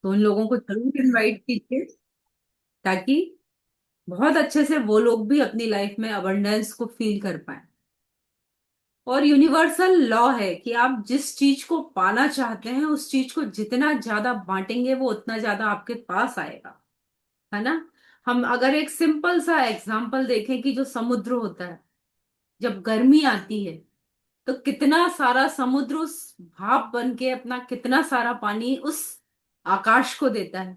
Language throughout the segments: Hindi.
तो उन लोगों को जरूर इनवाइट कीजिए, ताकि बहुत अच्छे से वो लोग भी अपनी लाइफ में अबंडेंस को फील कर पाए। और यूनिवर्सल लॉ है कि आप जिस चीज को पाना चाहते हैं उस चीज को जितना ज्यादा बांटेंगे वो उतना ज्यादा आपके पास आएगा, है ना। हम अगर एक सिंपल सा एग्जांपल देखें कि जो समुद्र होता है, जब गर्मी आती है तो कितना सारा समुद्र उस भाप बन के अपना कितना सारा पानी उस आकाश को देता है।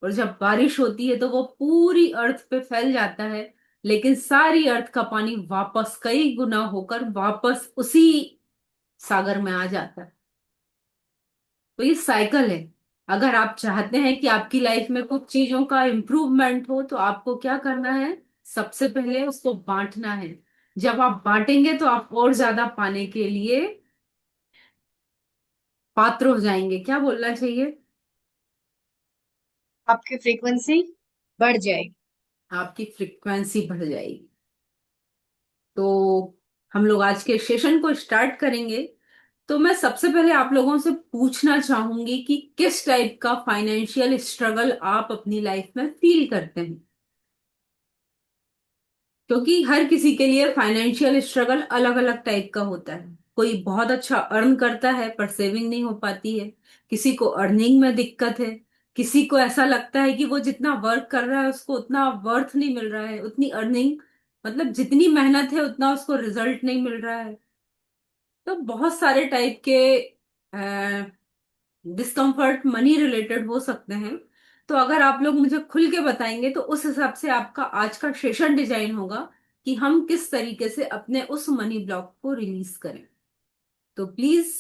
और जब बारिश होती है तो वो पूरी अर्थ पे फैल जाता है, लेकिन सारी अर्थ का पानी वापस कई गुना होकर वापस उसी सागर में आ जाता है। तो ये साइकिल है। अगर आप चाहते हैं कि आपकी लाइफ में कुछ चीजों का इम्प्रूवमेंट हो तो आपको क्या करना है, सबसे पहले उसको बांटना है। जब आप बांटेंगे तो आप और ज्यादा पाने के लिए पात्र हो जाएंगे, क्या बोलना चाहिए। आपकी फ्रीक्वेंसी बढ़ जाएगी। आपकी फ्रिक्वेंसी बढ़ जाएगी। तो हम लोग आज के सेशन को स्टार्ट करेंगे। तो मैं सबसे पहले आप लोगों से पूछना चाहूंगी कि किस टाइप का फाइनेंशियल स्ट्रगल आप अपनी लाइफ में फील करते हैं। क्योंकि हर किसी के लिए फाइनेंशियल स्ट्रगल अलग अलग टाइप का होता है। कोई बहुत अच्छा अर्न करता है पर सेविंग नहीं हो पाती है, किसी को अर्निंग में दिक्कत है, किसी को ऐसा लगता है कि वो जितना वर्क कर रहा है उसको उतना वर्थ नहीं मिल रहा है, उतनी अर्निंग मतलब जितनी मेहनत है उतना उसको रिजल्ट नहीं मिल रहा है। तो बहुत सारे टाइप के डिस्कम्फर्ट मनी रिलेटेड हो सकते हैं। तो अगर आप लोग मुझे खुल के बताएंगे तो उस हिसाब से आपका आज का सेशन डिजाइन होगा कि हम किस तरीके से अपने उस मनी ब्लॉक को रिलीज करें। तो प्लीज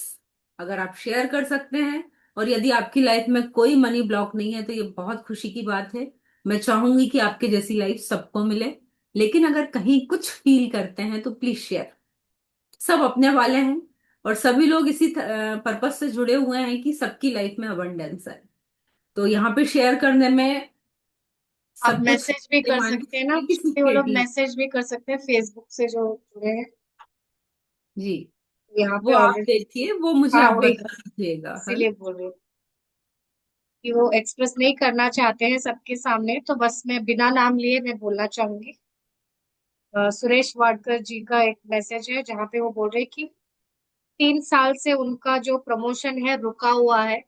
अगर आप शेयर कर सकते हैं। और यदि आपकी लाइफ में कोई मनी ब्लॉक नहीं है तो ये बहुत खुशी की बात है। मैं चाहूंगी कि आपके जैसी लाइफ सबको मिले। लेकिन अगर कहीं कुछ फील करते हैं तो प्लीज शेयर। सब अपने वाले हैं और सभी लोग इसी पर्पज से जुड़े हुए हैं कि सबकी लाइफ में अबंडेंस है। तो यहाँ पे शेयर करने में आप सब कुछ मैसेज भी कर डिमांड सकते हैं ना, वो लोग क्रिएटिविटी। मैसेज भी कर सकते हैं फेसबुक से जो जुड़े हैं। जी। यहाँ वो पे आप ऑलरेडी। देखिए, वो मुझे हाँ, आप वही बता दीजिएगा, है ना। इसीलिए बोल रही हूँ कि वो एक्सप्रेस नहीं करना चाहते हैं सबके सामने, तो बस मैं बिना नाम लिए मैं बोलना चाहूंगी। सुरेश वाडकर जी का एक मैसेज है जहाँ पे वो बोल रहे हैं कि 3 साल से उनका जो प्रमोशन है रुका हुआ है,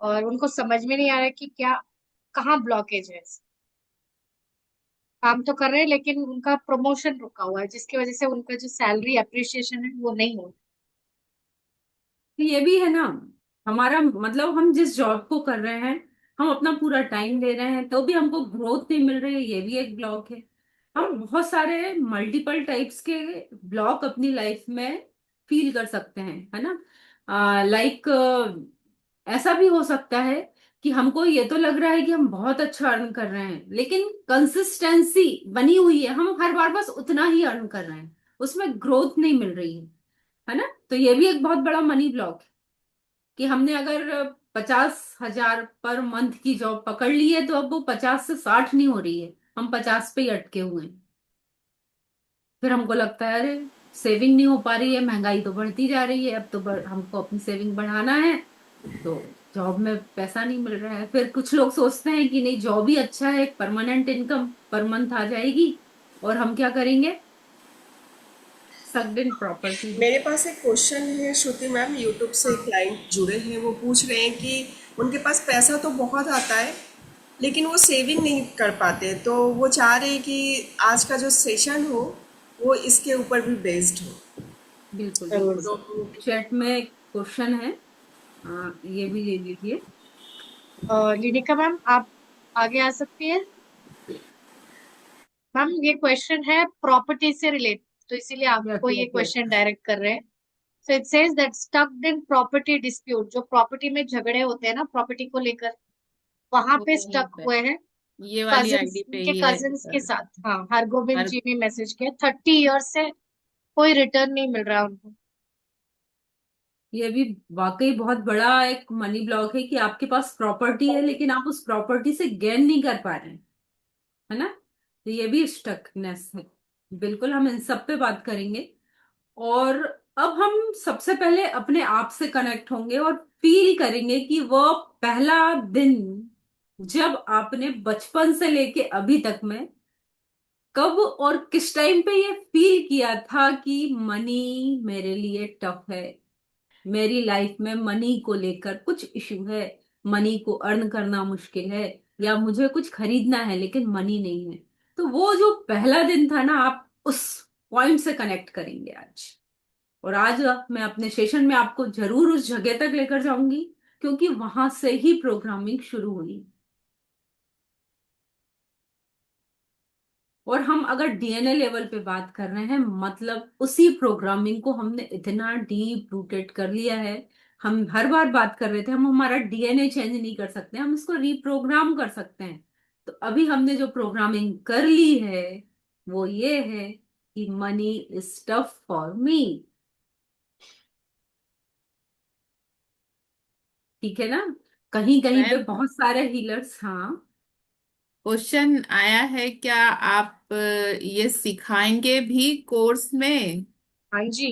और उनको समझ में नहीं आ रहा है कि क्या, कहाँ ब्लॉकेज है। काम तो कर रहे हैं लेकिन उनका प्रमोशन रुका हुआ है, जिसकी वजह से उनका जो सैलरी अप्रिसिएशन है वो नहीं हो तो ये भी है ना, हमारा मतलब हम जिस जॉब को कर रहे हैं, हम अपना पूरा टाइम दे रहे हैं तो भी हमको ग्रोथ नहीं मिल रही है, ये भी एक ब्लॉक है। हम बहुत सारे मल्टीपल टाइप्स के ब्लॉक अपनी लाइफ में फील कर सकते हैं, है ना। लाइक ऐसा भी हो सकता है कि हमको ये तो लग रहा है कि हम बहुत अच्छा अर्न कर रहे हैं, लेकिन कंसिस्टेंसी बनी हुई है, हम हर बार बस उतना ही अर्न कर रहे हैं, उसमें ग्रोथ नहीं मिल रही है ना। तो ये भी एक बहुत बड़ा मनी ब्लॉक है कि हमने अगर 50,000 पर मंथ की जॉब पकड़ ली है तो अब वो 50 से 60 नहीं हो रही है, हम 50 पे ही अटके हुए हैं। फिर हमको लगता है अरे सेविंग नहीं हो पा रही है, महंगाई तो बढ़ती जा रही है, अब तो हमको अपनी सेविंग बढ़ाना है। तो जॉब में पैसा नहीं मिल रहा है, फिर कुछ लोग सोचते हैं कि नहीं जॉब ही अच्छा है, एक परमानेंट इनकम पर मंथ आ जाएगी और हम क्या करेंगे, सक्ड इन प्रॉपर्टी। मेरे पास एक क्वेश्चन है श्रुति मैम, यूट्यूब से क्लाइंट जुड़े हैं, वो पूछ रहे हैं कि उनके पास पैसा तो बहुत आता है लेकिन वो सेविंग नहीं कर पाते, तो वो चाह रहे हैं कि आज का जो सेशन हो वो इसके ऊपर भी बेस्ड हो। बिल्कुल जरूर बिल्कुल। से। चैट में क्वेश्चन है, ये भी ले लीजिए। लिनिका मैम, आप आगे आ सकती है। मैम, ये क्वेश्चन है प्रॉपर्टी से रिलेटेड, तो इसीलिए यस आपको ये यस यस। क्वेश्चन डायरेक्ट कर रहे हैं। So it says that स्टक्ड in property dispute, जो प्रॉपर्टी में झगड़े होते हैं ना प्रॉपर्टी को लेकर, वहां वो पे यहीं स्टक पे हुए हैं। ये वाली कजिन्स, आईडी पे उनके ही है। कजिन्स के साथ। हाँ, हरगोविंद हर जी ने मैसेज किया, 30 ईयर से कोई रिटर्न नहीं मिल रहा उनको। ये भी वाकई बहुत बड़ा एक मनी ब्लॉक है कि आपके पास प्रॉपर्टी है लेकिन आप उस प्रॉपर्टी से गेन नहीं कर पा रहे हैं, है ना। तो ये भी स्टकनेस है। बिल्कुल हम इन सब पे बात करेंगे। और अब हम सबसे पहले अपने आप से कनेक्ट होंगे और फील करेंगे कि वो पहला दिन जब आपने बचपन से लेके अभी तक में कब और किस टाइम पे ये फील किया था कि मनी मेरे लिए टफ है, मेरी लाइफ में मनी को लेकर कुछ इशू है, मनी को अर्न करना मुश्किल है, या मुझे कुछ खरीदना है लेकिन मनी नहीं है। तो वो जो पहला दिन था ना, आप उस पॉइंट से कनेक्ट करेंगे आज। और आज मैं अपने सेशन में आपको जरूर उस जगह तक लेकर जाऊंगी, क्योंकि वहां से ही प्रोग्रामिंग शुरू हुई। और हम अगर डीएनए लेवल पे बात कर रहे हैं, मतलब उसी प्रोग्रामिंग को हमने इतना डीप रूटेड कर लिया है। हम हर बार बात कर रहे थे, हम हमारा डीएनए चेंज नहीं कर सकते, हम इसको रीप्रोग्राम कर सकते हैं। तो अभी हमने जो प्रोग्रामिंग कर ली है वो ये है कि money is tough for me. ठीक है ना? कहीं कहीं पे मैम, बहुत सारे हीलर्स, हाँ। क्वेश्चन आया है, क्या आप ये सिखाएंगे भी कोर्स में? हाँ जी।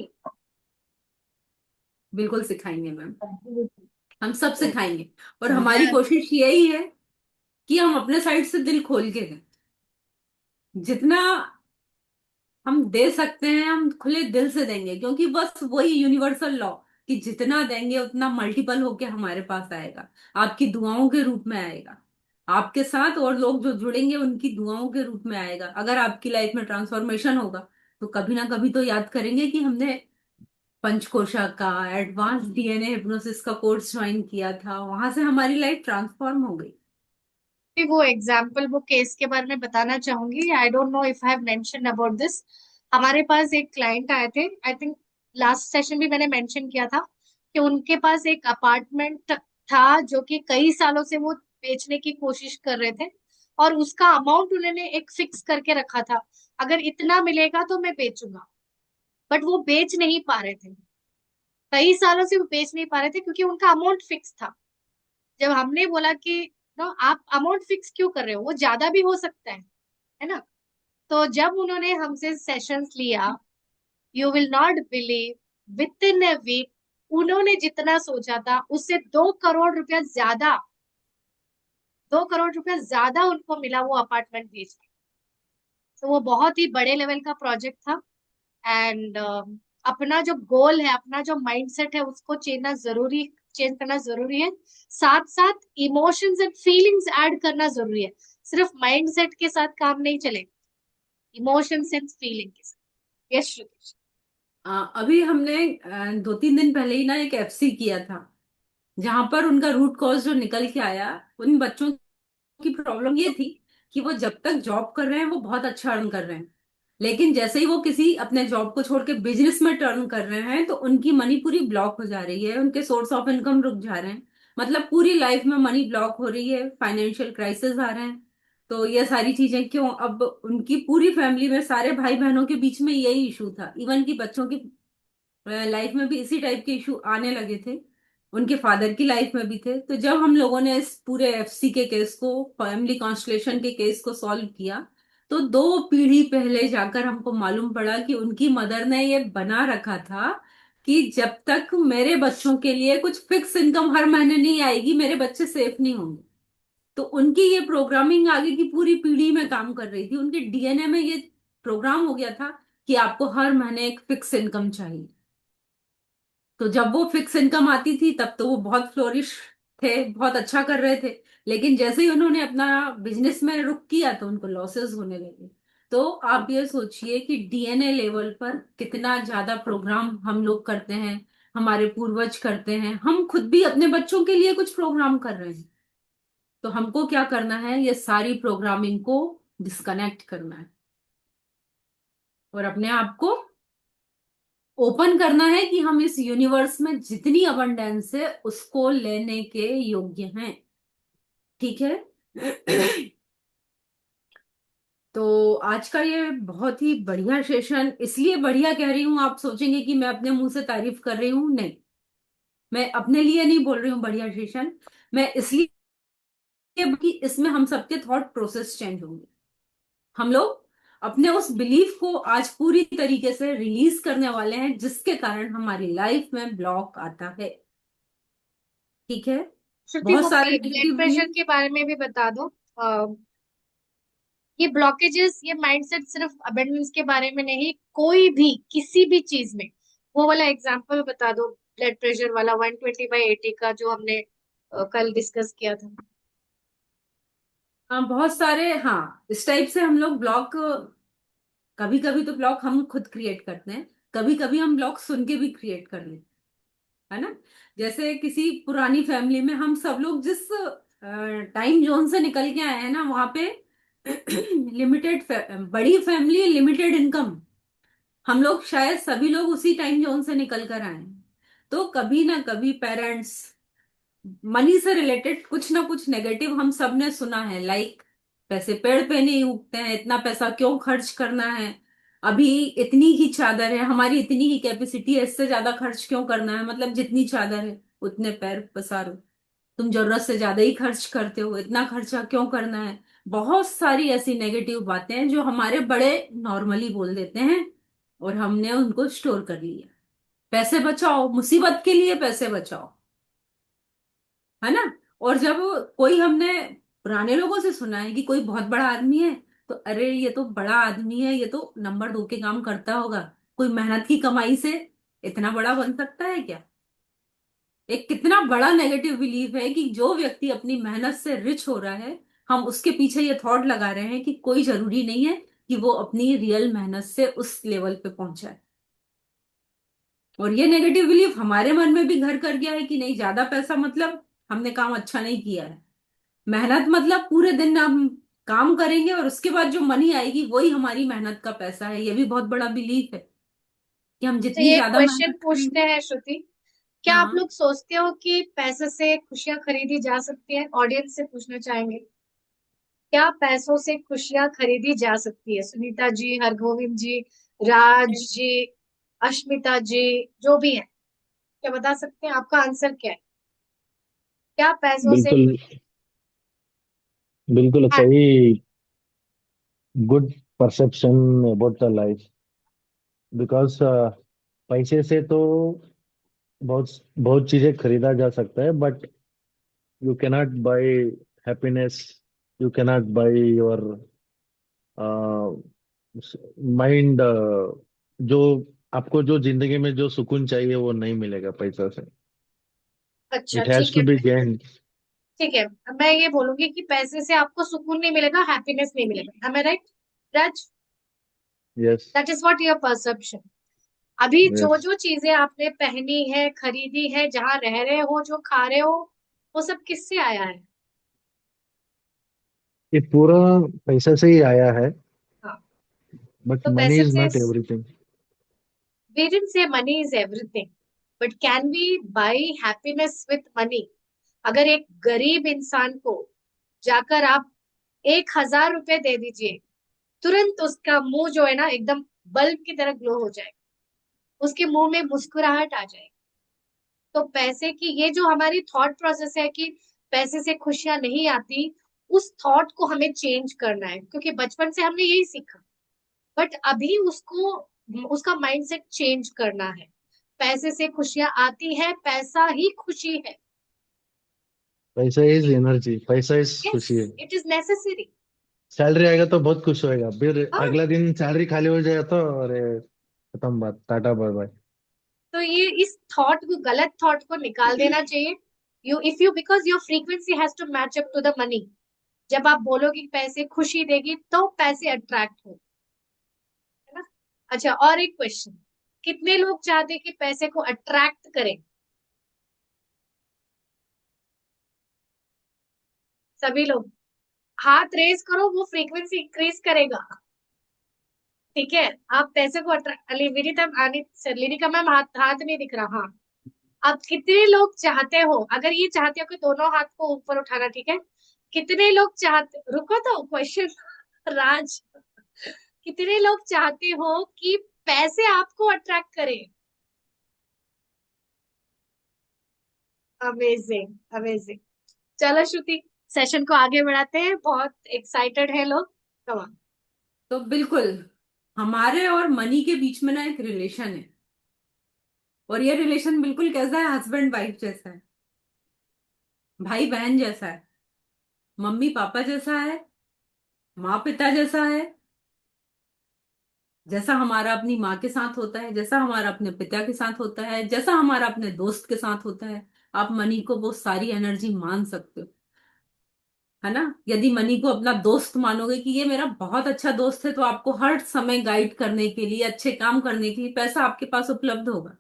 बिल्कुल सिखाएंगे मैम, हम सब सिखाएंगे। और हमारी मैं कोशिश यही है कि हम अपने साइड से दिल खोल के दें। जितना हम दे सकते हैं हम खुले दिल से देंगे, क्योंकि बस वही यूनिवर्सल लॉ कि जितना देंगे उतना मल्टीपल होके हमारे पास आएगा, आपकी दुआओं के रूप में आएगा। आपके साथ और लोग जो जुड़ेंगे उनकी दुआओं के रूप में आएगा। अगर आपकी लाइफ में ट्रांसफॉर्मेशन होगा तो कभी ना कभी तो याद करेंगे कि हमने पंचकोशा का एडवांस डीएनए हिप्नोसिस का कोर्स ज्वाइन किया था, वहां से हमारी लाइफ ट्रांसफॉर्म हो गई। वो एग्जाम्पल, वो केस के बारे में बताना चाहूंगी। I don't know if I have mention about this. हमारे पास एक क्लाइंट आए थे, आई थिंक लास्ट सेशन भी मैंने मेंशन किया था कि उनके पास एक अपार्टमेंट था जो कि कई सालों से वो बेचने की कोशिश कर रहे थे, और उसका अमाउंट उन्होंने एक फिक्स करके रखा था, अगर इतना मिलेगा तो मैं बेचूंगा। बट वो बेच नहीं पा रहे थे, कई सालों से वो बेच नहीं पा रहे थे क्योंकि उनका अमाउंट फिक्स था। जब हमने बोला कि नो, आप अमाउंट फिक्स क्यों कर रहे हो, वो ज्यादा भी हो सकता है ना। तो जब उन्होंने हमसे सेशंस लिया, you will not believe, within a week उन्होंने जितना सोचा था उससे 2 करोड़ रुपया ज्यादा, 2 करोड़ रुपया ज्यादा उनको मिला वो अपार्टमेंट बेच के। तो वो बहुत ही बड़े लेवल का प्रोजेक्ट था। एंड अपना जो गोल है, अपना जो माइंडसेट है, उसको चेंज करना जरूरी है। साथ साथ इमोशंस एंड फीलिंग्स ऐड करना जरूरी है। सिर्फ माइंडसेट के साथ काम नहीं चलेगा, इमोशंस एंड फीलिंग के साथ। यस श्रुति। अभी हमने 2-3 दिन पहले ही ना एक एफसी किया था, जहां पर उनका रूट कॉज जो निकल के आया, उन बच्चों की प्रॉब्लम ये थी कि वो जब तक जॉब कर रहे हैं वो बहुत अच्छा अर्न कर रहे हैं, लेकिन जैसे ही वो किसी अपने जॉब को छोड़ के बिजनेस में टर्न कर रहे हैं तो उनकी मनी पूरी ब्लॉक हो जा रही है, उनके सोर्स ऑफ इनकम रुक जा रहे हैं। मतलब पूरी लाइफ में मनी ब्लॉक हो रही है, फाइनेंशियल क्राइसिस आ रहे हैं। तो ये सारी चीजें क्यों? अब उनकी पूरी फैमिली में सारे भाई बहनों के बीच में यही इशू था, इवन की बच्चों की लाइफ में भी इसी टाइप के इशू आने लगे थे, उनके फादर की लाइफ में भी थे। तो जब हम लोगों ने इस पूरे एफसी के केस को, फैमिली कॉन्स्टलेशन के केस को सॉल्व किया, तो 2 पीढ़ी पहले जाकर हमको मालूम पड़ा कि उनकी मदर ने ये बना रखा था कि जब तक मेरे बच्चों के लिए कुछ फिक्स इनकम हर महीने नहीं आएगी मेरे बच्चे सेफ नहीं होंगे। तो उनकी ये प्रोग्रामिंग आगे की पूरी पीढ़ी में काम कर रही थी, उनके डीएनए में ये प्रोग्राम हो गया था कि आपको हर महीने एक फिक्स इनकम चाहिए। तो जब वो फिक्स इनकम आती थी तब तो वो बहुत फ्लोरिश थे, बहुत अच्छा कर रहे थे। लेकिन जैसे ही उन्होंने अपना बिजनेस में रुक किया तो उनको लॉसेस होने लगे। तो आप ये सोचिए कि डीएनए लेवल पर कितना ज्यादा प्रोग्राम हम लोग करते हैं, हमारे पूर्वज करते हैं, हम खुद भी अपने बच्चों के लिए कुछ प्रोग्राम कर रहे हैं। तो हमको क्या करना है, ये सारी प्रोग्रामिंग को डिस्कनेक्ट करना है और अपने आप को ओपन करना है कि हम इस यूनिवर्स में जितनी अबंडेंस है उसको लेने के योग्य हैं। ठीक है? तो आज का ये बहुत ही बढ़िया सेशन, इसलिए बढ़िया कह रही हूं, आप सोचेंगे कि मैं अपने मुंह से तारीफ कर रही हूं, नहीं, मैं अपने लिए नहीं बोल रही हूँ बढ़िया सेशन। मैं इसलिए कि इसमें हम सबके थॉट प्रोसेस चेंज होंगे। हम लोग अपने उस बिलीफ को आज पूरी तरीके से रिलीज करने वाले हैं, जिसके कारण हमारी लाइफ में ब्लॉक आता है। ठीक है। श्रुति, बहुत वो सारे ब्लड नेगेटिव प्रेशर बिलीफ। के बारे में भी बता दो। ये ब्लॉकेजेस, ये माइंडसेट सिर्फ अबेंडेंस के बारे में नहीं, कोई भी किसी भी चीज में। वो वाला एग्जांपल बता दो, ब्लड प्रेशर वाला 120/80 का जो हमने कल डिस्कस किया था। हाँ, बहुत सारे, हाँ, इस टाइप से हम लोग ब्लॉक, कभी कभी तो ब्लॉक हम खुद क्रिएट करते हैं, कभी कभी हम ब्लॉक सुन के भी क्रिएट कर लेते हैं, है ना। जैसे किसी पुरानी फैमिली में हम सब लोग जिस टाइम जोन से निकल के आए हैं ना, वहां पे लिमिटेड, बड़ी फैमिली, लिमिटेड इनकम, हम लोग शायद सभी लोग उसी टाइम जोन से निकल कर आए हैं। तो कभी ना कभी पेरेंट्स, मनी से रिलेटेड कुछ ना कुछ नेगेटिव हम सब ने सुना है, लाइक पैसे पेड़ पे नहीं उगते हैं, इतना पैसा क्यों खर्च करना है, अभी इतनी ही चादर है, हमारी इतनी ही कैपेसिटी है, इससे ज्यादा खर्च क्यों करना है, मतलब जितनी चादर है उतने पैर पसारो, तुम जरूरत से ज्यादा ही खर्च करते हो, इतना खर्चा क्यों करना है। बहुत सारी ऐसी नेगेटिव बातें हैं जो हमारे बड़े नॉर्मली बोल देते हैं, और हमने उनको स्टोर कर लिया। पैसे बचाओ, मुसीबत के लिए पैसे बचाओ, है ना। और जब कोई, हमने पुराने लोगों से सुना है कि कोई बहुत बड़ा आदमी है, तो अरे ये तो बड़ा आदमी है, ये तो नंबर 2 के काम करता होगा, कोई मेहनत की कमाई से इतना बड़ा बन सकता है क्या। एक कितना बड़ा नेगेटिव बिलीफ है कि जो व्यक्ति अपनी मेहनत से रिच हो रहा है, हम उसके पीछे ये थॉट लगा रहे हैं कि कोई जरूरी नहीं है कि वो अपनी रियल मेहनत से उस लेवल पे पहुंचा है। और ये नेगेटिव बिलीफ हमारे मन में भी घर कर गया है कि नहीं, ज्यादा पैसा मतलब हमने काम अच्छा नहीं किया है, मेहनत मतलब पूरे दिन हम काम करेंगे और उसके बाद जो मनी आएगी वही हमारी मेहनत का पैसा है। ये भी बहुत बड़ा बिलीफ है कि हम तो जितनी ये ज्यादा क्वेश्चन मेहनत पूछते करेंगे। हैं श्रुति, क्या आप हाँ। लोग सोचते हो कि पैसे से खुशियां खरीदी जा सकती है? ऑडियंस से पूछना चाहेंगे, क्या पैसों से खुशियां खरीदी जा सकती है? सुनीता जी, हरगोविंद जी, राज जी, अश्मिता जी, जो भी है, क्या बता सकते हैं आपका आंसर क्या है? क्या पैसों से बिल्कुल, बिल्कुल हाँ, सही। Good perception about the life, because पैसे से तो बहुत बहुत चीजें खरीदा जा सकता है, but you cannot buy happiness, you cannot buy your mind. जो आपको जो जिंदगी में जो सुकून चाहिए वो नहीं मिलेगा पैसा से। अच्छा इट हैज ठीक टू है, बी गेन। ठीक है। अब मैं ये बोलूंगी कि पैसे से आपको सुकून नहीं मिलेगा, हैप्पीनेस नहीं मिलेगा, am I right, Raj? Yes. That is what your perception. अभी जो यस। जो चीजें आपने पहनी है, खरीदी है, जहां रह रहे हो, जो खा रहे हो, वो सब किससे आया है? ये पूरा पैसा से ही आया है, हाँ, बट तो मनी पैसे इज से, not everything. we didn't say money is everything, but can we buy happiness with money? अगर एक गरीब इंसान को जाकर आप 1,000 रुपए दे दीजिए, तुरंत उसका मुंह जो है ना, एकदम बल्ब की तरह ग्लो हो जाएगा, उसके मुंह में मुस्कुराहट आ जाएगी। तो पैसे की ये जो हमारी थॉट प्रोसेस है कि पैसे से खुशियां नहीं आती, उस थॉट को हमें चेंज करना है, क्योंकि बचपन से हमने यही सीखा। बट अभी उसको, उसका माइंडसेट चेंज करना है। पैसे से खुशियां आती है, पैसा ही खुशी है। पैसा इज एनर्जी, पैसा इज यस, खुशी है। It is necessary. सैलरी आएगा तो बहुत खुश होएगा, फिर हाँ, अगला दिन सैलरी खाली हो जाएगा तो अरे खत्म बात, टाटा बाय बाय। तो ये इस थॉट को, गलत थॉट को निकाल देना चाहिए। You if you, because your frequency has to match up to the money. जब आप बोलोगे कि पैसे खुशी देगी, तो पैसे अट्रैक्ट हो, है ना। अच्छा, और एक क्वेश्चन, कितने लोग चाहते हैं कि पैसे को अट्रैक्ट करें? सभी लोग हाथ रेज करो, वो फ्रीक्वेंसी इंक्रीज करेगा। ठीक है, आप पैसे को अट्रैक्ट, विनीता, लिरिका मैम, हाथ हाथ नहीं दिख रहा, हाँ। अब कितने लोग चाहते हो, अगर ये चाहते हो कि दोनों हाथ को ऊपर उठाना, ठीक है, कितने लोग चाहते, रुको तो क्वेश्चन, राज, कितने लोग चाहते हो कि पैसे आपको अट्रैक्ट करें? Amazing, amazing. चलो श्रुति, सेशन को आगे बढ़ाते हैं, बहुत एक्साइटेड है लोग। कम तो बिल्कुल हमारे और मनी के बीच में ना एक रिलेशन है, और ये रिलेशन बिल्कुल कैसा है, हस्बैंड वाइफ जैसा है, भाई बहन जैसा है, मम्मी पापा जैसा है, माँ पिता जैसा है। जैसा हमारा अपनी माँ के साथ होता है, जैसा हमारा अपने पिता के साथ होता है, जैसा हमारा अपने दोस्त के साथ होता है, आप मनी को वो सारी एनर्जी मान सकते हो, है ना। यदि मनी को अपना दोस्त मानोगे कि ये मेरा बहुत अच्छा दोस्त है, तो आपको हर समय गाइड करने के लिए, अच्छे काम करने के लिए पैसा आपके पास उपलब्ध होगा।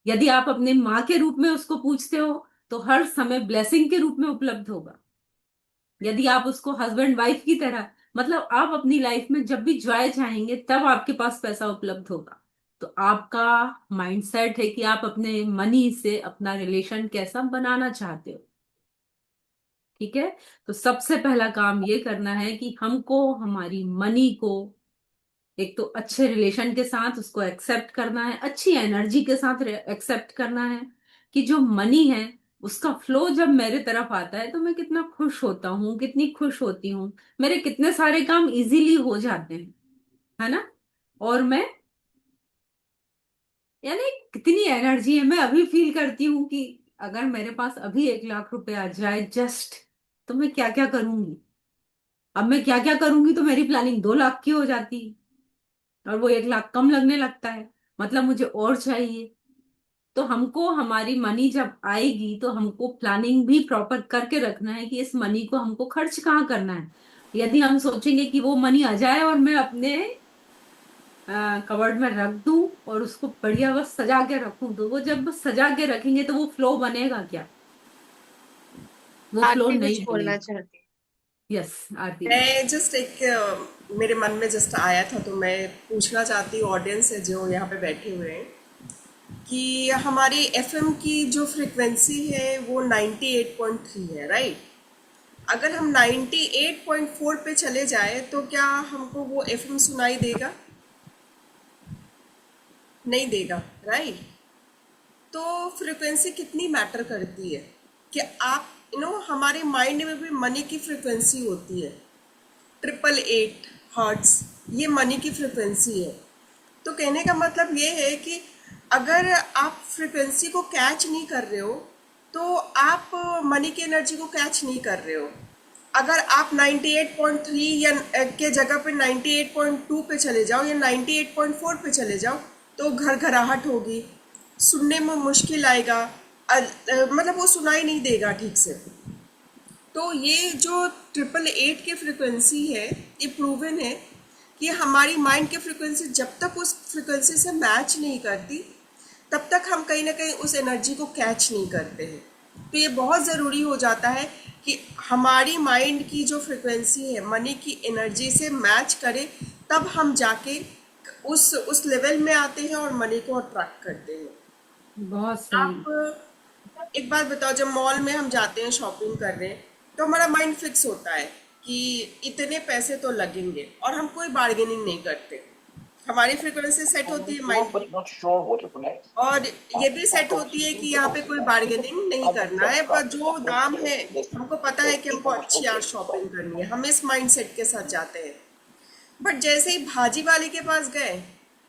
यदि आप अपने माँ के रूप में उसको पूछते हो, तो हर समय ब्लेसिंग के रूप में उपलब्ध होगा। यदि आप उसको हस्बैंड वाइफ की तरह, मतलब आप अपनी लाइफ में जब भी जॉय चाहेंगे तब आपके पास पैसा उपलब्ध होगा। तो आपका माइंडसेट है कि आप अपने मनी से अपना रिलेशन कैसा बनाना चाहते हो। ठीक है। तो सबसे पहला काम ये करना है कि हमको हमारी मनी को एक तो अच्छे रिलेशन के साथ उसको एक्सेप्ट करना है, अच्छी एनर्जी के साथ एक्सेप्ट करना है कि जो मनी है उसका फ्लो जब मेरे तरफ आता है तो मैं कितना खुश होता हूँ, कितनी खुश होती हूँ, मेरे कितने सारे काम इजीली हो जाते हैं, है ना। और मैं, यानी कितनी एनर्जी है, मैं अभी फील करती हूँ कि अगर मेरे पास अभी 1 लाख रुपए आ जाए जस्ट, तो मैं क्या क्या करूंगी। अब मैं क्या क्या करूंगी तो मेरी प्लानिंग 2 लाख की हो जाती है, और वो 1 लाख कम लगने लगता है, मतलब मुझे और चाहिए। तो हमको हमारी मनी जब आएगी तो हमको प्लानिंग भी प्रॉपर करके रखना है कि इस मनी को हमको खर्च कहाँ करना है। यदि हम सोचेंगे कि वो मनी आ जाए और मैं अपने कवर्ड में रख दूं और उसको बढ़िया बस सजा के रखूं, तो वो जब बस सजा के रखेंगे तो वो फ्लो बनेगा क्या, वो फ्लो आरती कुछ नहीं बोलना बनेगा। चाहती यस आरती। मैं जस्ट एक मेरे मन में जस्ट आया था, तो मैं पूछना चाहती हूँ ऑडियंस से जो यहाँ पे बैठे हुए हैं कि हमारी एफएम की जो फ्रिक्वेंसी है वो 98.3 है, राइट। अगर हम 98.4 पे चले जाए तो क्या हमको वो एफएम सुनाई देगा? नहीं देगा, राइट। तो फ्रिक्वेंसी कितनी मैटर करती है कि आप हमारे माइंड में भी मनी की फ्रिक्वेंसी होती है। 888 हर्ट्स, ये मनी की फ्रिक्वेंसी है। तो कहने का मतलब ये है कि अगर आप फ्रिक्वेंसी को कैच नहीं कर रहे हो तो आप मनी की एनर्जी को कैच नहीं कर रहे हो। अगर आप 98.3 या के जगह पे 98.2 पे चले जाओ या 98.4 पे चले जाओ तो घर घराहट होगी, सुनने में मुश्किल आएगा, मतलब वो सुनाई नहीं देगा ठीक से। तो ये जो 888 की फ्रिक्वेंसी है, ये प्रूवन है कि हमारी माइंड की फ्रिक्वेंसी जब तक उस फ्रिक्वेंसी से मैच नहीं करती तब तक हम कहीं ना कहीं उस एनर्जी को कैच नहीं करते हैं। तो ये बहुत ज़रूरी हो जाता है कि हमारी माइंड की जो फ्रिक्वेंसी है मनी की एनर्जी से मैच करे, तब हम जाके उस लेवल में आते हैं और मनी को अट्रैक्ट करते हैं। बहुत सही। आप एक बात बताओ, जब मॉल में हम जाते हैं शॉपिंग कर रहे हैं तो हमारा माइंड फिक्स होता है कि इतने पैसे तो लगेंगे और हम कोई बार्गेनिंग नहीं करते। हमारी फ्रिक्वेंसी सेट होती है माइंड की, और ये भी सेट होती है कि यहाँ पे कोई बार्गेनिंग नहीं करना है, पर जो दाम है हमको पता है कि हमको अच्छी आज शॉपिंग करनी है, हम इस माइंड सेट के साथ जाते हैं। बट जैसे ही भाजी वाले के पास गए,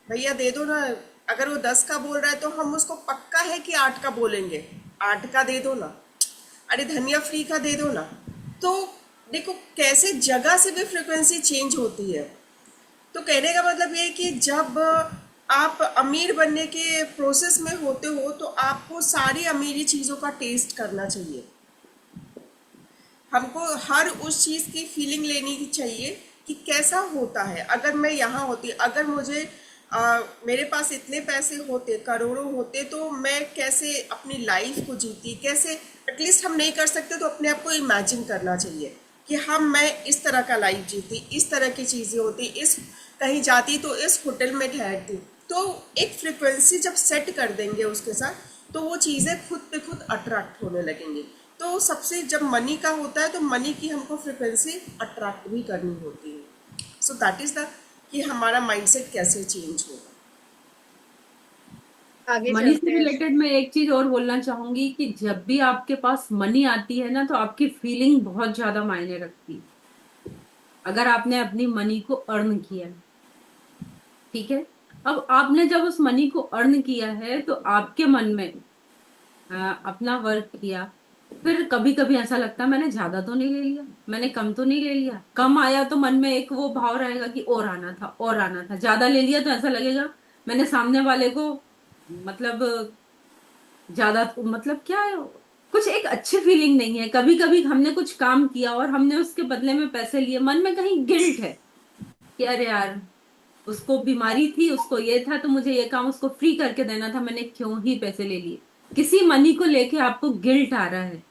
भैया दे दो ना, अगर वो 10 का बोल रहा है तो हम उसको पक्का है कि 8 का बोलेंगे, 8 का दे दो ना, अरे धनिया फ्री का दे दो ना। तो देखो कैसे जगह से भी फ्रिक्वेंसी चेंज होती है। तो कहने का मतलब ये है कि जब आप अमीर बनने के प्रोसेस में होते हो तो आपको सारी अमीरी चीज़ों का टेस्ट करना चाहिए। हमको हर उस चीज़ की फीलिंग लेनी चाहिए कि कैसा होता है। अगर मैं यहाँ होती, अगर मुझे मेरे पास इतने पैसे होते, करोड़ों होते, तो मैं कैसे अपनी लाइफ को जीती, कैसे, एटलीस्ट हम नहीं कर सकते तो अपने आप को इमेजिन करना चाहिए कि मैं इस तरह का लाइफ जीती, इस तरह की चीज़ें होती, इस कहीं जाती तो इस होटल में ठहरती। तो एक फ्रिक्वेंसी जब सेट कर देंगे उसके साथ तो वो चीज़ें खुद पे खुद अट्रैक्ट होने लगेंगी। तो सबसे जब मनी का होता है तो मनी की हमको फ्रिक्वेंसी अट्रैक्ट भी करनी होती है। सो दैट इज़ द कि हमारा माइंडसेट कैसे चेंज होगा। आगे मनी से चलते हैं। रिलेटेड मैं एक चीज और बोलना चाहूंगी कि जब भी आपके पास मनी आती है ना, तो आपकी फीलिंग बहुत ज्यादा मायने रखती है। अगर आपने अपनी मनी को अर्न किया, ठीक है। अब आपने जब उस मनी को अर्न किया है तो आपके मन में अपना वर्क किया, फिर कभी कभी ऐसा लगता है मैंने ज्यादा तो नहीं ले लिया, मैंने कम तो नहीं ले लिया। कम आया तो मन में एक वो भाव रहेगा कि और आना था, और आना था। ज्यादा ले लिया तो ऐसा लगेगा मैंने सामने वाले को, मतलब ज्यादा, मतलब क्या है, कुछ एक अच्छी फीलिंग नहीं है। कभी कभी हमने कुछ काम किया और हमने उसके बदले में पैसे लिए, मन में कहीं गिल्ट है कि अरे यार, उसको बीमारी थी, उसको ये था, तो मुझे ये काम उसको फ्री करके देना था, मैंने क्यों ही पैसे ले लिए। किसी मनी को लेके आपको गिल्ट आ रहा है,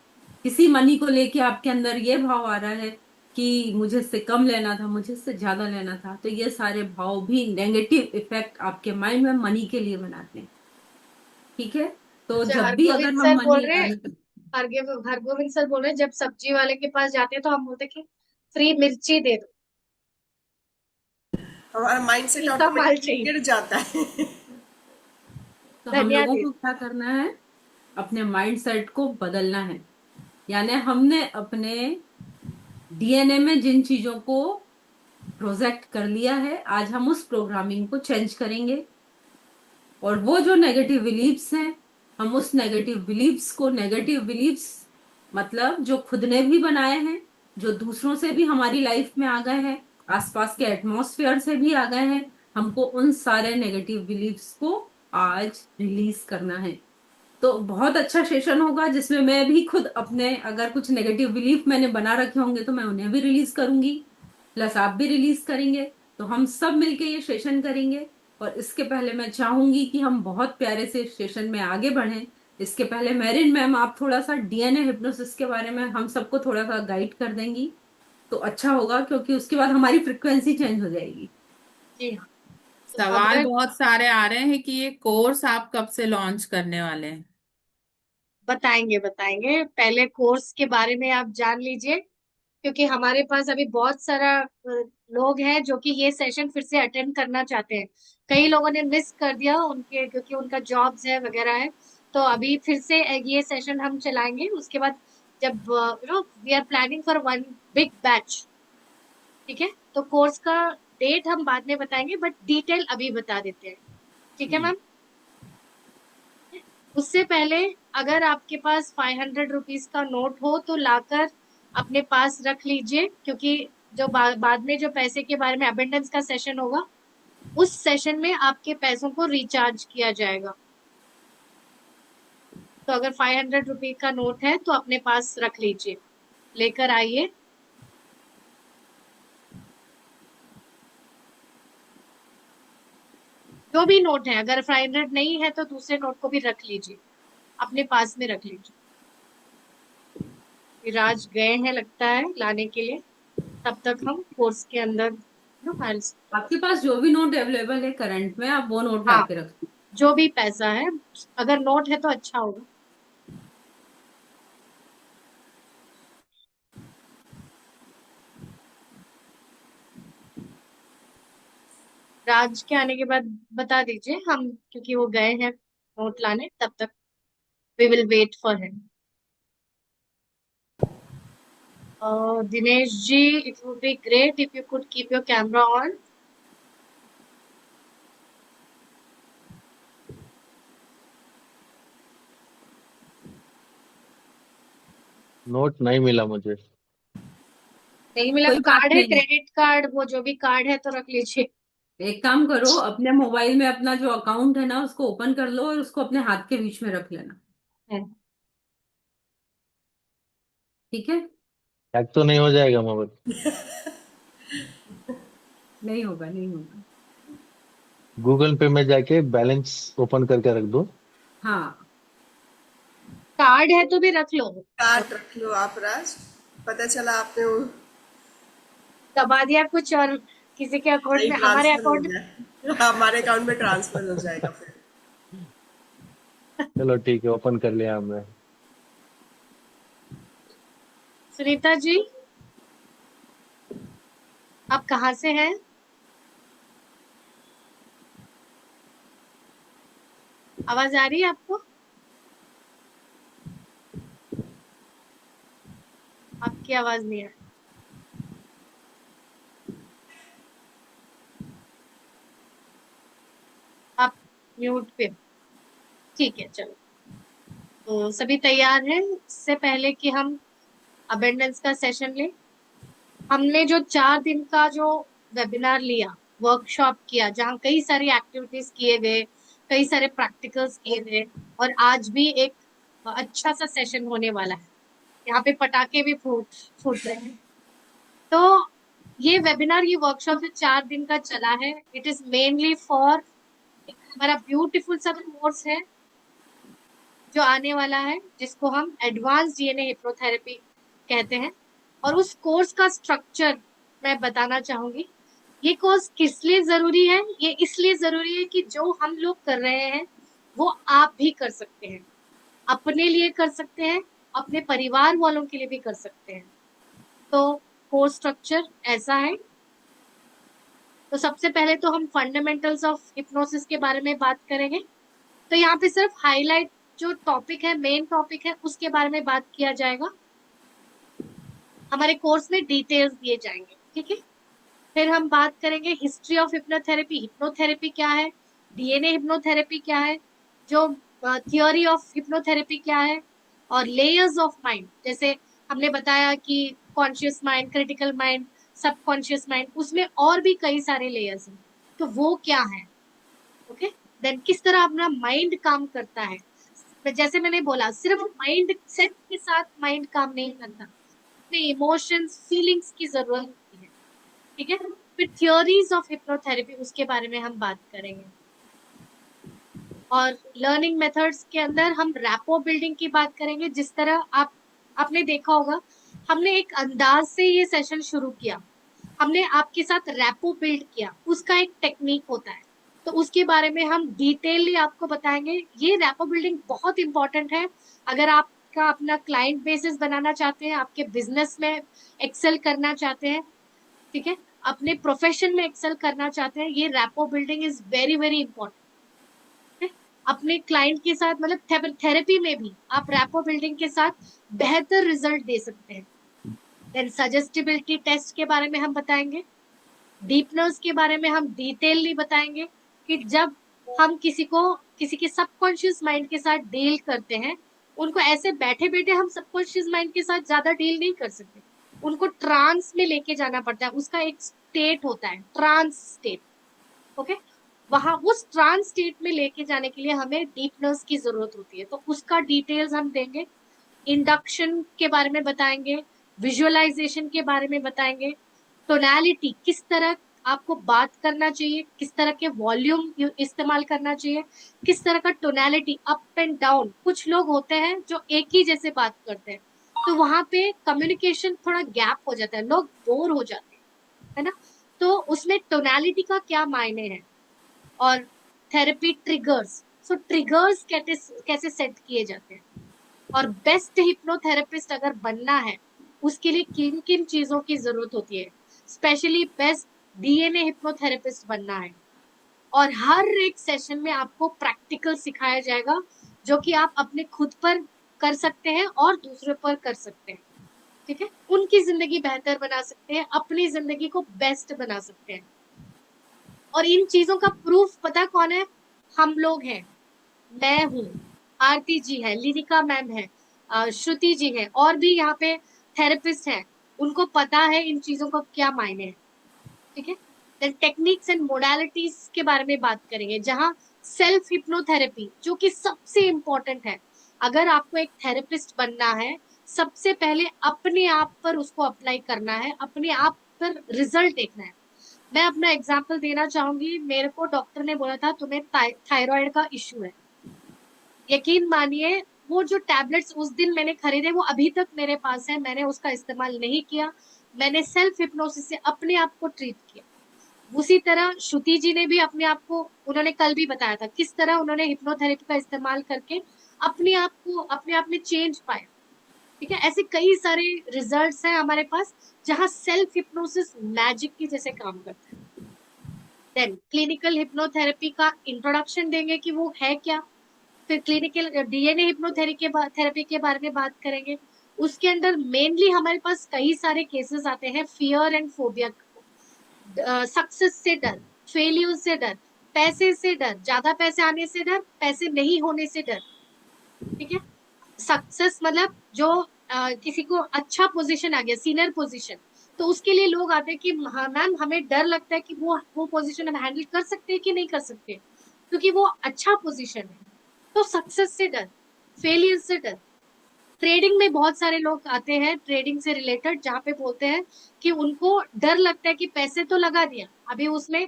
किसी मनी को लेके आपके अंदर ये भाव आ रहा है कि मुझे इससे कम लेना था, मुझे इससे ज्यादा लेना था। तो ये सारे भाव भी नेगेटिव इफेक्ट आपके माइंड में मनी के लिए बनाते हैं, ठीक है। तो अच्छा, जब भी अगर हरगोविंद हम सर बोल मनी रहे हैं, अर्न, हरगोविंद सर बोल रहे हैं जब सब्जी वाले के पास जाते हैं तो हम बोलते हैं कि फ्री मिर्ची दे दो, हमारा माइंड सेट फीका माल ऑटोमेटिकली चाहिए, गिर जाता है। तो हम धनिया लोगों दे को दो। क्या करना है, अपने माइंड सेट को बदलना है। यानी हमने अपने डीएनए में जिन चीजों को प्रोजेक्ट कर लिया है, आज हम उस प्रोग्रामिंग को चेंज करेंगे। और वो जो नेगेटिव बिलीव्स हैं, हम उस नेगेटिव बिलीव्स को, नेगेटिव बिलीव्स मतलब जो खुद ने भी बनाए हैं, जो दूसरों से भी हमारी लाइफ में आ गए हैं, आसपास के एटमॉस्फेयर से भी आ गए हैं, हमको उन सारे नेगेटिव बिलीव्स को आज रिलीज करना है। तो बहुत अच्छा सेशन होगा जिसमें मैं भी खुद अपने, अगर कुछ नेगेटिव बिलीफ मैंने बना रखे होंगे तो मैं उन्हें भी रिलीज करूंगी, प्लस आप भी रिलीज करेंगे। तो हम सब मिलके ये सेशन करेंगे। और इसके पहले मैं चाहूंगी कि हम बहुत प्यारे से सेशन में आगे बढ़ें। इसके पहले मेरिन मैम, आप थोड़ा सा डीएनए हिप्नोसिस के बारे में हम सबको थोड़ा सा गाइड कर देंगी तो अच्छा होगा, क्योंकि उसके बाद हमारी फ्रिक्वेंसी चेंज हो जाएगी। जी हाँ। तो सवाल अगर बहुत सारे आ रहे हैं कि ये कोर्स आप कब से लॉन्च करने वाले हैं। बताएंगे बताएंगे, पहले कोर्स के बारे में आप जान लीजिए, क्योंकि हमारे पास अभी बहुत सारा लोग हैं जो कि ये सेशन फिर से अटेंड करना चाहते हैं। कई लोगों ने मिस कर दिया उनके, क्योंकि उनका जॉब्स है वगैरह है। तो अभी फिर से ये सेशन हम चलाएंगे। उसके बाद जब we are planning for one big batch, ठीक है। तो कोर्स का डेट हम बाद में बताएंगे, बट डिटेल अभी बता देते हैं, ठीक है मैम। उससे पहले अगर आपके पास 500 रुपीज का नोट हो तो लाकर अपने पास रख लीजिए, क्योंकि जो बाद में जो पैसे के बारे में अबेंडेंस का सेशन होगा, उस सेशन में आपके पैसों को रिचार्ज किया जाएगा। तो अगर 500 रुपीज का नोट है तो अपने पास रख लीजिए, लेकर आइए। जो भी नोट है, अगर 500 नहीं है तो दूसरे नोट को भी रख लीजिए, अपने पास में रख लीजिए। विराज गए हैं लगता है लाने के लिए, तब तक हम कोर्स के अंदर फाइल्स। आपके पास जो भी नोट अवेलेबल है करंट में, आप वो नोट ला हाँ, के रख। जो भी पैसा है, अगर नोट है तो अच्छा होगा। राज के आने के बाद बता दीजिए हम, क्योंकि वो गए हैं नोट लाने, तब तक we will wait for him. Dinesh ji, it would be great if you could keep your camera on. Note नहीं मिला मुझे। नहीं मिला? कोई बात कार्ड है, नहीं, क्रेडिट कार्ड, वो जो भी कार्ड है तो रख लीजिए। एक काम करो, अपने मोबाइल में अपना जो अकाउंट है ना उसको ओपन कर लो और उसको अपने हाथ के बीच में रख लेना, है। ठीक है। हैक तो नहीं हो जाएगा मोबाइल? नहीं होगा, नहीं होगा। गूगल पे में जाके बैलेंस ओपन करके रख दो। हाँ, कार्ड है तो भी रख लो। कार्ड रख लो आप राज। पता चला आपने वो दबा दिया कुछ और किसी के अकाउंट सही में, हमारे ट्रांसफर हो अकाउंट। गया, हमारे अकाउंट में ट्रांसफर हो जाएगा फिर। चलो ठीक है, ओपन कर लिया हमने। सुनीता जी, आप कहाँ से हैं? आवाज आ रही है आपको? आपकी आवाज नहीं आ रही। म्यूट पे। ठीक है, चलो। तो सभी तैयार हैं? इससे पहले कि हम अबेंडेंस का सेशन लें, हमने जो 4 दिन का जो वेबिनार लिया, वर्कशॉप किया, जहाँ कई सारी एक्टिविटीज किए गए, कई सारे प्रैक्टिकल्स किए गए, और आज भी एक अच्छा सा सेशन होने वाला है। यहाँ पे पटाखे भी फूट फूट रहे हैं। तो ये वेबिनार, ये वर्कशॉप जो 4 दिन का चला है, इट इज मेनली फॉर हमारा ब्यूटीफुल सा कोर्स है जो आने वाला है, जिसको हम एडवांस डीएनए हिप्नोथेरेपी कहते हैं। और उस कोर्स का स्ट्रक्चर मैं बताना चाहूंगी। ये कोर्स किस लिए जरूरी है? ये इसलिए जरूरी है कि जो हम लोग कर रहे हैं वो आप भी कर सकते हैं, अपने लिए कर सकते हैं, अपने परिवार वालों के लिए भी कर सकते हैं। तो कोर्स स्ट्रक्चर ऐसा है। तो सबसे पहले तो हम फंडामेंटल्स ऑफ हिप्नोसिस के बारे में बात करेंगे। तो यहाँ पे सिर्फ हाईलाइट जो टॉपिक है, मेन टॉपिक है, उसके बारे में बात किया जाएगा। हमारे कोर्स में डिटेल्स दिए जाएंगे, ठीक है। फिर हम बात करेंगे हिस्ट्री ऑफ हिप्नोथेरेपी, हिप्नोथेरेपी क्या है, डीएनए हिप्नोथेरेपी क्या है, जो थियोरी ऑफ हिप्नोथेरेपी क्या है, और लेयर्स ऑफ माइंड, जैसे हमने बताया कि conscious mind, critical mind, subconscious mind, उसमें और भी कई सारे लेयर्स हैं, तो वो क्या है। ओके, देन किस तरह अपना माइंड काम करता है। जैसे मैंने बोला, सिर्फ माइंड सेट के साथ माइंड काम नहीं करता, अपने इमोशंस, फीलिंग्स की जरूरत होती है, ठीक है। फिर थियोरीज ऑफ हिप्नोथेरेपी, उसके बारे में हम बात करेंगे। और लर्निंग मेथड्स के अंदर हम रैपो बिल्डिंग की बात करेंगे। जिस तरह आपने देखा होगा, हमने एक अंदाज से ये सेशन शुरू किया, हमने आपके साथ रैपो बिल्ड किया, उसका एक टेक्निक होता है, तो उसके बारे में हम डिटेलली आपको बताएंगे। ये रैपो बिल्डिंग बहुत इंपॉर्टेंट है अगर आपका अपना क्लाइंट बेसिस बनाना चाहते हैं, आपके बिजनेस में एक्सेल करना चाहते हैं, ठीक है, अपने प्रोफेशन में एक्सेल करना चाहते हैं। ये rapport building is very very important. अपने क्लाइंट के साथ, मतलब थेरेपी में भी आप रैपो बिल्डिंग के साथ बेहतर रिजल्ट दे सकते हैं। देन सजेस्टिबिलिटी टेस्ट के बारे में हम बताएंगे। डीपनर्स के बारे में हम डिटेलली बताएंगे कि जब हम किसी के सबकॉन्शियस माइंड के साथ डील करते हैं, उनको ऐसे बैठे बैठे हम सबकॉन्शियस माइंड के साथ ज्यादा डील नहीं कर सकते, उनको ट्रांस में लेके जाना पड़ता है। उसका एक स्टेट होता है, ट्रांस स्टेट। ओके, वहां उस ट्रांस स्टेट में लेके जाने के लिए हमें डीपनर्स की जरूरत होती है, तो उसका डिटेल्स हम देंगे। इंडक्शन के बारे में बताएंगे, विजुअलाइजेशन के बारे में बताएंगे, टोनैलिटी, किस तरह आपको बात करना चाहिए, किस तरह के वॉल्यूम इस्तेमाल करना चाहिए, किस तरह का टोनैलिटी, अप एंड डाउन। कुछ लोग होते हैं जो एक ही जैसे बात करते हैं, तो वहां पे कम्युनिकेशन थोड़ा गैप हो जाता है, लोग बोर हो जाते हैं, है ना। तो उसमें टोनैलिटी का क्या मायने है। और थेरेपी ट्रिगर्स, सो ट्रिगर्स कैसे सेट किए जाते हैं। और बेस्ट हिप्नोथेरेपिस्ट अगर बनना है, उसके लिए किन किन चीजों की जरूरत होती है, स्पेशली बेस्ट डीएनए हिप्नोथेरेपिस्ट बनना है। और हर एक सेशन में आपको प्रैक्टिकल सिखाया जाएगा, जो कि आप अपने खुद पर कर सकते हैं और दूसरों पर कर सकते हैं, ठीक है। उनकी जिंदगी बेहतर बना सकते हैं, अपनी जिंदगी को बेस्ट बना सकते हैं। और इन चीजों का प्रूफ पता कौन है? हम लोग हैं, मैं हूँ, आरती जी है, लिनिका मैम है, श्रुति जी है, और भी यहाँ पे थेरेपिस्ट हैं, उनको पता है इन चीजों का क्या मायने है, ठीक है। देन टेक्निक्स एंड मोडालिटीज के बारे में बात करेंगे, जहाँ सेल्फ हिप्नोथेरेपी, जो कि सबसे इम्पोर्टेंट है। अगर आपको एक थेरेपिस्ट बनना है, सबसे पहले अपने आप पर उसको अप्लाई करना है, अपने आप पर रिजल्ट देखना है। मैं अपना एग्जाम्पल देना चाहूंगी। मेरे को डॉक्टर ने बोला था तुम्हें थायराइड का इश्यू है। यकीन मानिए, वो जो टैबलेट्स उस दिन मैंने खरीदे वो अभी तक मेरे पास है, मैंने उसका इस्तेमाल नहीं किया। मैंने सेल्फ हिप्नोसिस से अपने आप को ट्रीट किया। उसी तरह श्रुति जी ने भी अपने आप को, उन्होंने कल भी बताया था किस तरह उन्होंने हिप्नोथेरेपी का इस्तेमाल करके अपने आप को, अपने आप में चेंज पाया, ठीक है। ऐसे कई सारे रिजल्ट्स हैं हमारे पास, जहाँ सेल्फ हिप्नोसिस मैजिक की जैसे काम करता है। देन क्लिनिकल हिप्नोथेरेपी का इंट्रोडक्शन देंगे कि वो है क्या। फिर क्लिनिकल डीएनए हिप्नोथेरेपी के बारे में बात करेंगे। उसके अंदर मेनली हमारे पास कई सारे केसेस आते हैं फियर एंड फोबिया, सक्सेस से डर, फेलियर से डर, पैसे से डर, ज्यादा पैसे आने से डर, पैसे नहीं होने से डर। ठीक है। सक्सेस मतलब जो किसी को अच्छा पोजीशन आ गया, सीनियर पोजीशन, तो उसके लिए लोग आते हैं कि हाँ मैम हमें डर लगता है कि वो पोजीशन हम हैंडल कर सकते हैं कि नहीं कर सकते, क्योंकि वो अच्छा पोजीशन है। तो सक्सेस से डर, फेलियर से डर। ट्रेडिंग में बहुत सारे लोग आते हैं ट्रेडिंग से रिलेटेड, जहाँ पे बोलते हैं कि उनको डर लगता है कि पैसे तो लगा दिया, अभी उसमें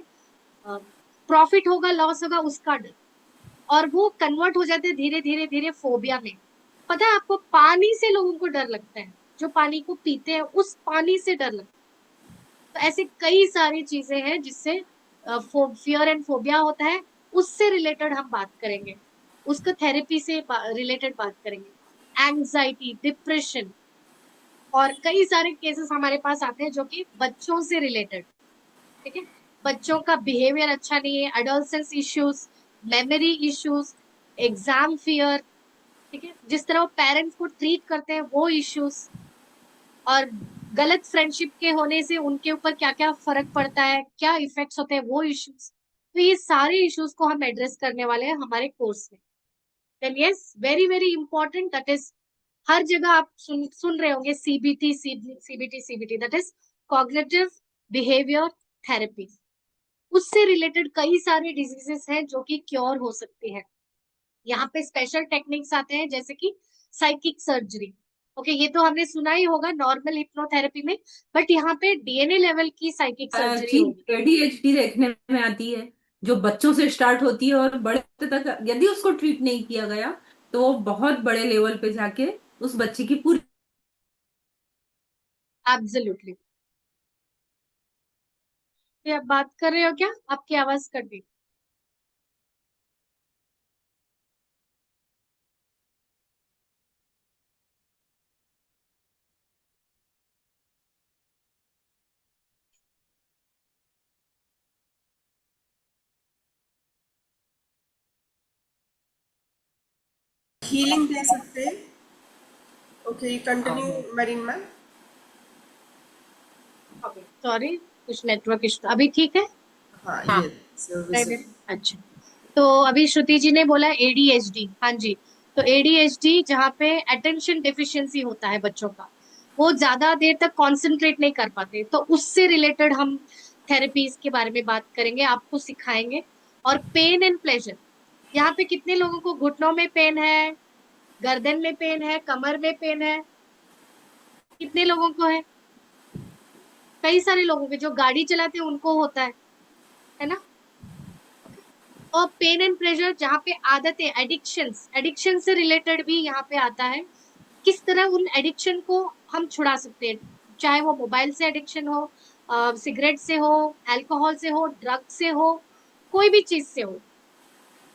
प्रॉफिट होगा लॉस होगा उसका डर, और वो कन्वर्ट हो जाते हैं धीरे धीरे धीरे फोबिया में। पता है आपको, पानी से लोगों को डर लगता है, जो पानी को पीते हैं उस पानी से डर लगता है। तो ऐसे कई सारी चीजें हैं जिससे फियर एंड फोबिया होता है, उससे रिलेटेड हम बात करेंगे, उसका थेरेपी से रिलेटेड बात करेंगे। एंजाइटी, डिप्रेशन, और कई सारे केसेस हमारे पास आते हैं जो कि बच्चों से रिलेटेड। ठीक है। बच्चों का बिहेवियर अच्छा नहीं है, adolescence issues, memory issues, exam fear. ठीक है। जिस तरह वो पेरेंट्स को ट्रीट करते हैं वो इश्यूज, और गलत फ्रेंडशिप के होने से उनके ऊपर क्या क्या फर्क पड़ता है, क्या इफेक्ट्स होते हैं, वो इश्यूज। तो ये सारे इश्यूज को हम एड्रेस करने वाले हैं हमारे कोर्स में। Then yes, very very important, that is हर जगह आप सुन रहे होंगे CBT, CBT, CBT, that is cognitive behaviour therapy. उससे रिलेटेड कई सारे डिजीजेस हैं जो कि क्योर हो सकती है। यहाँ पे स्पेशल टेक्निक्स आते हैं जैसे कि साइकिक सर्जरी। ओके, ये तो हमने सुना ही होगा नॉर्मल हिप्नोथेरेपी में, बट यहाँ पे डीएनए लेवल की साइकिक सर्जरी जी, होगी। एडीएचडी देखने में आती है, जो बच्चों से स्टार्ट होती है और बड़े तक यदि उसको ट्रीट नहीं किया गया तो वो बहुत बड़े लेवल पे जाके उस बच्चे की पूरी। एब्सोल्युटली। ये आप बात कर रहे हो क्या? आपकी आवाज कट गई। हीलिंग दे सकते हैं। Okay, continue marine ma'am. Okay, sorry, कुछ नेटवर्क इशू, अभी ठीक है? हाँ, हाँ। ये नहीं, सर्विस। नहीं, अच्छा। तो अभी श्रुति जी ने बोला एडीएचडी, हाँ जी। तो एडीएचडी जहाँ पे अटेंशन डिफिशियंसी होता है बच्चों का, वो ज्यादा देर तक कंसंट्रेट नहीं कर पाते, तो उससे रिलेटेड हम थेरेपीज के बारे में बात करेंगे, आपको सिखाएंगे। और पेन एंड प्लेजर, यहाँ पे कितने लोगों को घुटनों में पेन है, गर्दन में पेन है, कमर में पेन है? कितने लोगों को है? कई सारे लोगों के, जो गाड़ी चलाते हैं उनको होता है ना? और पेन एंड प्रेशर जहाँ पे आदतें, एडिक्शंस, एडिक्शन से रिलेटेड भी यहाँ पे आता है। किस तरह उन एडिक्शन को हम छुड़ा सकते हैं, चाहे वो मोबाइल से एडिक्शन हो, सिगरेट से हो, अल्कोहल से हो, ड्रग से हो, कोई भी चीज से हो।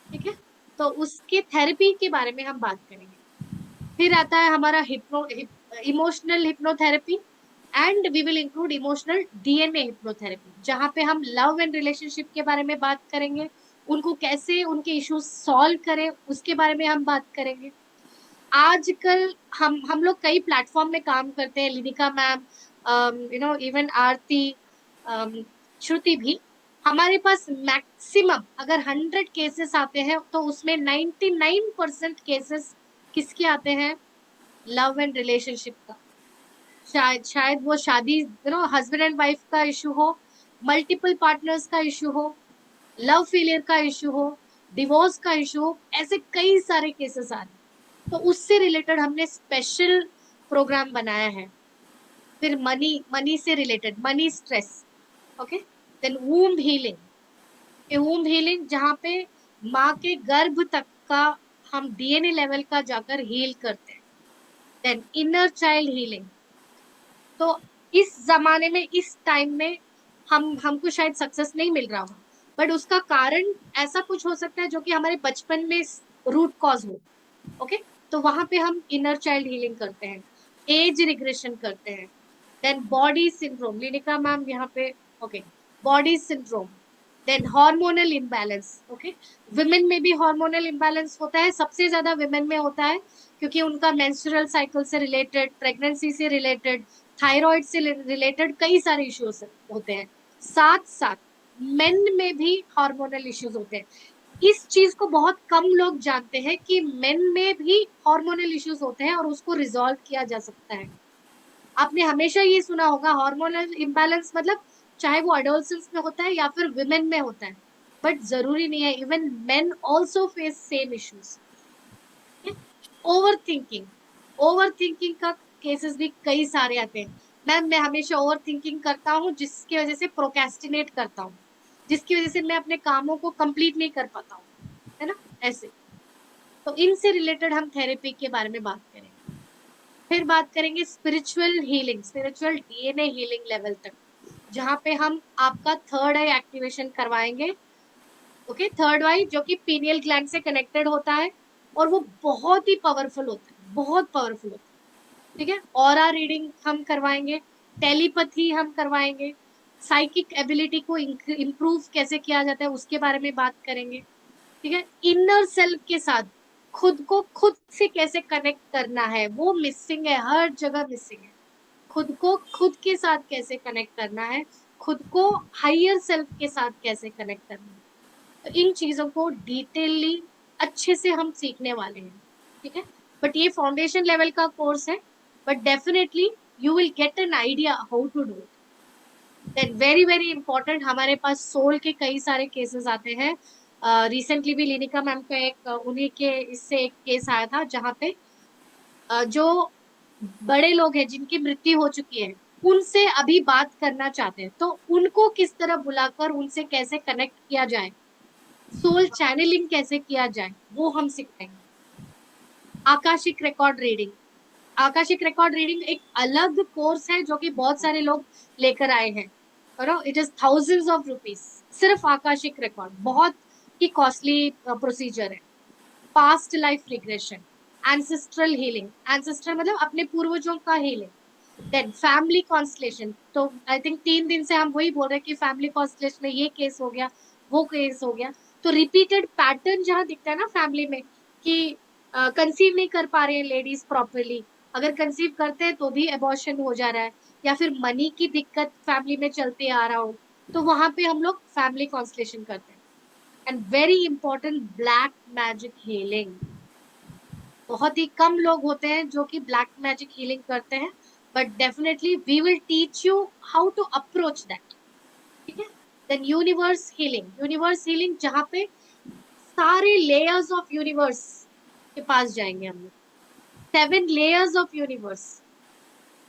ठीक है। तो उसके थेरेपी के बारे में हम बात करेंगे। फिर आता है हमारा emotional hypnotherapy, and we will include emotional DNA hypnotherapy, जहाँ पे हम लव एंड रिलेशनशिप के बारे में बात करेंगे, उनको कैसे उनके इश्यूज सॉल्व करें उसके बारे में हम बात करेंगे। आजकल हम लोग कई प्लेटफॉर्म में काम करते हैं, लिनिका मैम, इवन आरती, श्रुति भी। हमारे पास मैक्सिमम अगर 100 केसेस आते हैं तो उसमें 99% केसेस किसके आते हैं? लव एंड रिलेशनशिप का। शायद वो शादी, हस्बैंड एंड वाइफ का इशू हो, मल्टीपल पार्टनर्स का इशू हो, लव फेलियर का इशू हो, डिवोर्स का इशू हो, ऐसे कई सारे केसेस आ रहे हैं। तो उससे रिलेटेड हमने स्पेशल प्रोग्राम बनाया है। फिर मनी, मनी से related, money stress. Okay. Then womb healing, ये वूम्ब हीलिंग जहाँ पे माँ के गर्भ तक का हम डीएनए लेवल का जाकर हील करते हैं। Then inner child healing. तो इस जमाने में, इस टाइम में हमको शायद सक्सेस नहीं मिल रहा हो, बट उसका कारण ऐसा कुछ हो सकता है जो कि हमारे बचपन में रूट कॉज हो। ओके। तो वहां पे हम इनर चाइल्ड हीलिंग करते हैं, एज रिग्रेशन करते हैं। Then body syndrome, Linika ma'am यहाँ पे, okay, body syndrome. Then hormonal imbalance. Okay, women में भी हार्मोनल इम्बैलेंस होता है, सबसे ज्यादा विमेन में होता है, क्योंकि उनका मेंस्ट्रुअल साइकिल से रिलेटेड, प्रेगनेंसी से रिलेटेड, थायराइड से रिलेटेड कई सारे इश्यूज होते हैं। साथ साथ मेन में भी हार्मोनल इश्यूज होते हैं। इस चीज को बहुत कम लोग जानते हैं कि मेन में भी हार्मोनल इश्यूज होते हैं और उसको रिजॉल्व किया जा सकता है। आपने हमेशा ये सुना होगा हार्मोनल इम्बैलेंस मतलब चाहे वो एडोलसेंस में होता है या फिर विमेन में होता है, बट जरूरी नहीं है, even main also face same issues. Over thinking, over thinking का केसेस भी कई सारे आते हैं। मैम मैं हमेशा ओवर थिंकिंग करता हूँ जिसकी वजह से प्रोकेस्टिनेट करता हूँ, जिसकी वजह से मैं अपने कामों को कंप्लीट नहीं कर पाता हूँ, है ना, ऐसे। तो इनसे रिलेटेड हम थेरेपी के बारे में बात करेंगे। फिर बात करेंगे spiritual healing, spiritual DNA healing level तक, जहाँ पे हम आपका थर्ड आई एक्टिवेशन करवाएंगे। ओके, थर्ड आई जो कि पीनियल ग्लैंड से कनेक्टेड होता है और वो बहुत ही पावरफुल होता है, बहुत पावरफुल होता है। ठीक है, ऑरा रीडिंग हम करवाएंगे, टेलीपैथी हम करवाएंगे, साइकिक एबिलिटी को इम्प्रूव कैसे किया जाता है उसके बारे में बात करेंगे। ठीक है, इनर सेल्फ के साथ खुद को खुद से कैसे कनेक्ट करना है, वो मिसिंग है, हर जगह मिसिंग है। खुद को खुद के साथ कैसे कनेक्ट करना है, खुद को हायर सेल्फ के साथ कैसे कनेक्ट करना है, तो इन चीजों को डिटेलली अच्छे से हम सीखने वाले हैं। ठीक है, बट ये फाउंडेशन लेवल का कोर्स है, but definitely you will get an idea how to do it. Then very very important, हमारे पास सोल के कई सारे केसेस आते हैं। रिसेंटली भी लिनिका मैम का एक उन्हीं के इससे एक केस आया था जहाँ पे जो बड़े लोग हैं जिनकी मृत्यु हो चुकी है उनसे अभी बात करना चाहते हैं, तो उनको किस तरह बुलाकर उनसे कैसे कनेक्ट किया जाए, सोल चैनलिंग कैसे किया जाए, वो हम सिखाएंगे। Akashic record reading, Akashic record reading एक अलग कोर्स है जो कि बहुत सारे लोग लेकर आए हैं, it is thousands of rupees. सिर्फ आकाशिक रिकॉर्ड बहुत ही कॉस्टली प्रोसीजर है। Past life regression, ancestral healing, ancestral मतलब अपने पूर्वजों का हीलिंग। देन फैमिली कॉन्स्टलेशन, तो आई थिंक 3 दिन से हम वही बोल रहे हैं कि फैमिली कॉन्स्टलेशन में ये केस हो गया, वो केस हो गया। तो रिपीटेड पैटर्न जहाँ दिखता है ना फैमिली में कि कंसीव नहीं कर पा रहे हैं लेडीज प्रॉपरली, अगर कंसीव करते हैं तो भी अबॉर्शन हो जा रहा है, या फिर मनी की दिक्कत फैमिली में चलते आ रहा हो, तो वहां पे हम लोग फैमिली कॉन्स्टलेशन करते हैं। And very important, black magic healing. बहुत ही कम लोग होते हैं जो कि ब्लैक मैजिक हीलिंग करते हैं, but definitely we will teach you how to approach that. ठीक है, then universe healing, universe healing जहाँ पे सारे लेयर्स ऑफ यूनिवर्स के पास जाएंगे हम लोग, 7 लेयर्स ऑफ यूनिवर्स।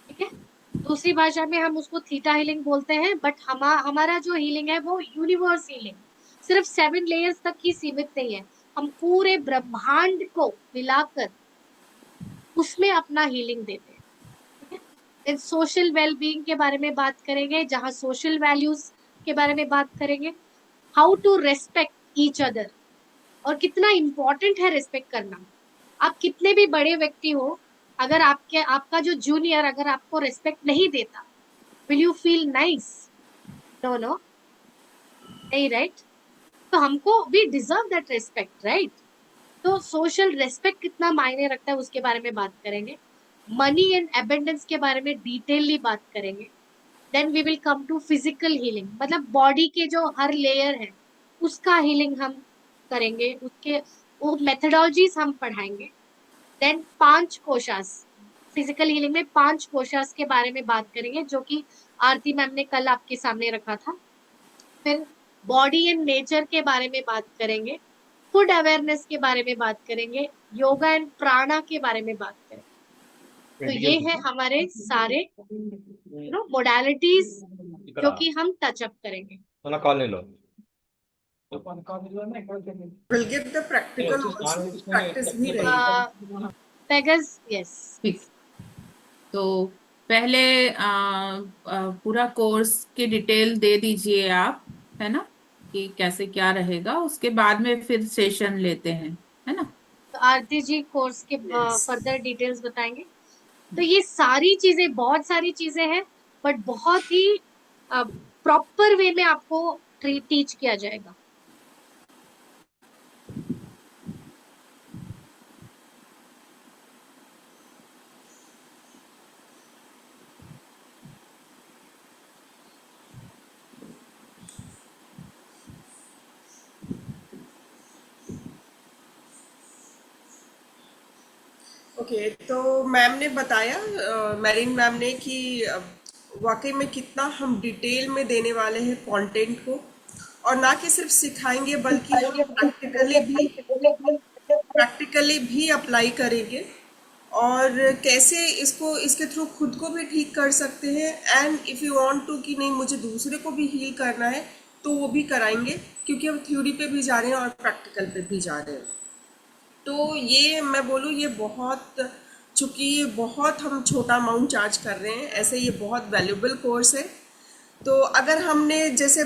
ठीक है, दूसरी भाषा में हम उसको थीटा हीलिंग बोलते हैं, बट हमारा जो हीलिंग है वो यूनिवर्स हीलिंग, सिर्फ 7 लेयर्स तक ही सीमित नहीं है, हम पूरे ब्रह्मांड को मिलाकर उसमें अपना हीलिंग देते हैं। ठीक है, फिर सोशल वेलबींग के बारे में बात करेंगे, जहाँ सोशल वैल्यूज के बारे में बात करेंगे, how to respect each other, और कितना इंपॉर्टेंट है रेस्पेक्ट करना। आप कितने भी बड़े व्यक्ति हो, अगर आपका जो जूनियर अगर आपको रेस्पेक्ट नहीं देता, will you feel nice? No no, नहीं, राइट? तो हमको we deserve that respect, right? तो सोशल रेस्पेक्ट कितना मायने रखता है उसके बारे में बात करेंगे। मनी एंड एबेंडेंस के बारे में डिटेलली बात करेंगे। Then we will come to physical healing, मतलब बॉडी के जो हर लेयर है उसका हीलिंग हम करेंगे, उसके वो मेथडोलॉजीज हम पढ़ाएंगे। देन 5 कोशास, फिजिकल हीलिंग में 5 कोशास के बारे में बात करेंगे जो कि आरती मैम ने कल आपके सामने रखा था। फिर बॉडी एंड नेचर के बारे में बात करेंगे, फूड अवेयरनेस के बारे में बात करेंगे, योगा एंड प्राणा के बारे में बात करेंगे। तो ये है हमारे सारे मोडालिटीज जो कि हम टचअप करेंगे। कॉल ले लो। Will give the practical also, practice भी रहेगी। पेगस, यस। ठीक। तो पहले पूरा कोर्स की डिटेल दे दीजिए आप, है ना, कि कैसे क्या रहेगा, उसके बाद में फिर सेशन लेते हैं, है ना। तो आरती जी कोर्स के फर्दर डिटेल्स बताएंगे। तो ये सारी चीजें, बहुत सारी चीजें हैं, बट बहुत ही प्रॉपर वे में आपको टीच किया जाएगा। ओके, तो मैम ने बताया, मैरिन मैम ने कि वाकई में कितना हम डिटेल में देने वाले हैं कंटेंट को, और ना कि सिर्फ सिखाएंगे बल्कि हम प्रैक्टिकली भी अप्लाई करेंगे, और कैसे इसको इसके थ्रू खुद को भी ठीक कर सकते हैं। And if you want to कि नहीं मुझे दूसरे को भी हील करना है, तो वो भी कराएंगे, क्योंकि हम थ्योरी पे भी जा रहे हैं और प्रैक्टिकल पे भी जा रहे हैं। तो ये मैं बोलूँ, ये बहुत, चूंकि ये बहुत हम छोटा अमाउंट चार्ज कर रहे हैं, ऐसे ये बहुत वैल्यूबल कोर्स है। तो अगर हमने जैसे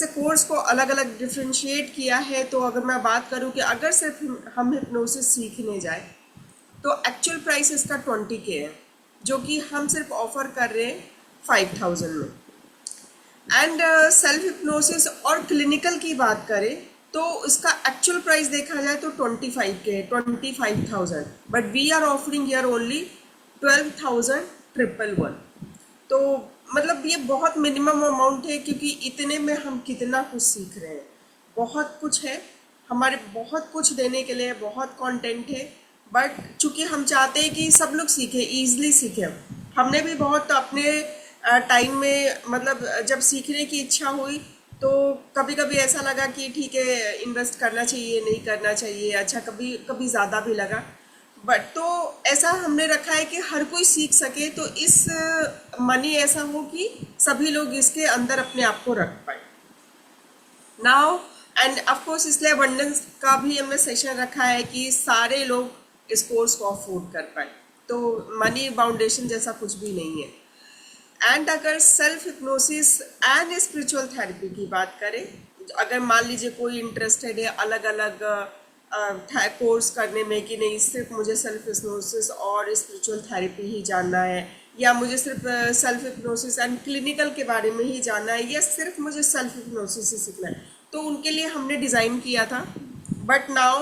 कोर्स को अलग अलग डिफ्रेंशिएट किया है, तो अगर मैं बात करूं कि अगर सिर्फ हम हिप्नोसिस सीखने जाए, तो एक्चुअल प्राइस इसका 20K है, जो कि हम सिर्फ ऑफर कर रहे हैं 5000 में। एंड सेल्फ हिप्नोसिस और क्लिनिकल की बात करें, तो इसका एक्चुअल प्राइस देखा जाए तो 25K है, 25,000, but we are offering here only 12,111। तो मतलब ये बहुत मिनिमम अमाउंट है, क्योंकि इतने में हम कितना कुछ सीख रहे हैं। बहुत कुछ है हमारे, बहुत कुछ देने के लिए, बहुत कंटेंट है, बट चूंकि हम चाहते हैं कि सब लोग सीखें, ईजिली सीखें। हमने भी बहुत अपने टाइम में, मतलब जब सीखने की इच्छा हुई, तो कभी कभी ऐसा लगा कि ठीक है इन्वेस्ट करना चाहिए, नहीं करना चाहिए, अच्छा कभी कभी ज़्यादा भी लगा। बट तो ऐसा हमने रखा है कि हर कोई सीख सके, तो इस मनी ऐसा हो कि सभी लोग इसके अंदर अपने आप को रख पाए। नाउ एंड ऑफ कोर्स इसलिए अबंडेंस का भी हमने सेशन रखा है कि सारे लोग इस कोर्स को अफोर्ड कर पाए। तो मनी बाउंडेशन जैसा कुछ भी नहीं है। एंड अगर self hypnosis and spiritual therapy की बात करें, अगर मान लीजिए कोई इंटरेस्टेड है अलग अलग कोर्स करने में, कि नहीं सिर्फ मुझे सेल्फ हिप्नोसिस और स्पिरिचुअल थेरेपी ही जानना है, या मुझे सिर्फ सेल्फ हिप्नोसिस एंड क्लिनिकल के बारे में ही जानना है, या सिर्फ मुझे सेल्फ हिप्नोसिस ही सीखना है, तो उनके लिए हमने डिज़ाइन किया था। बट नाउ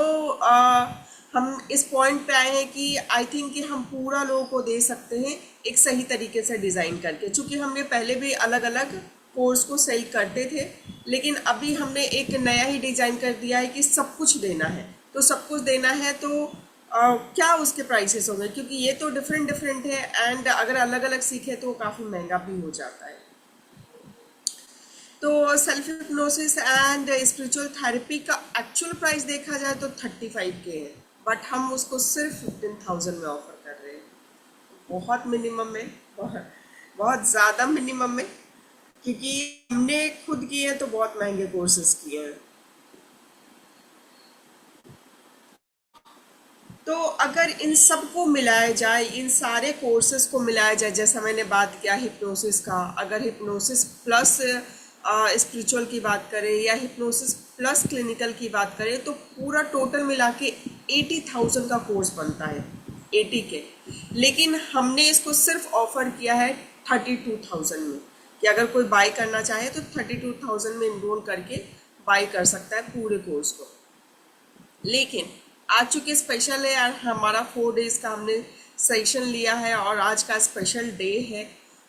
हम इस पॉइंट पे आए हैं कि आई थिंक कि हम पूरा लोगों को दे सकते हैं एक सही तरीके से डिज़ाइन करके, क्योंकि हमने पहले भी अलग अलग कोर्स को सेल करते थे, लेकिन अभी हमने एक नया ही डिज़ाइन कर दिया है कि सब कुछ देना है। तो सब कुछ देना है तो क्या उसके प्राइसेस होंगे, क्योंकि ये तो डिफरेंट डिफरेंट है, एंड अगर अलग अलग सीखे तो काफ़ी महंगा भी हो जाता है। तो self hypnosis and spiritual therapy का एक्चुअल प्राइस देखा जाए तो 35K है, बट हम उसको सिर्फ 15,000 में ऑफर कर रहे हैं। बहुत मिनिमम में, बहुत ज़्यादा मिनिमम में, क्योंकि हमने खुद किए हैं तो बहुत महंगे कोर्सेज किए हैं। तो अगर इन सबको मिलाया जाए, इन सारे कोर्सेज को मिलाया जाए, जैसा मैंने बात किया हिप्नोसिस का, अगर हिप्नोसिस प्लस स्पिरिचुअल की बात करें या हिप्नोसिस प्लस क्लिनिकल की बात करें, तो पूरा टोटल मिला के 80,000 का कोर्स बनता है, 80K। लेकिन हमने इसको सिर्फ ऑफर किया है 32,000 में, कि अगर कोई बाय करना चाहे तो 32,000 में इनरोल करके बाय कर सकता है पूरे कोर्स को। लेकिन आज चूँकि स्पेशल है, और हमारा 4 डेज़ का हमने सेशन लिया है और आज का स्पेशल डे है,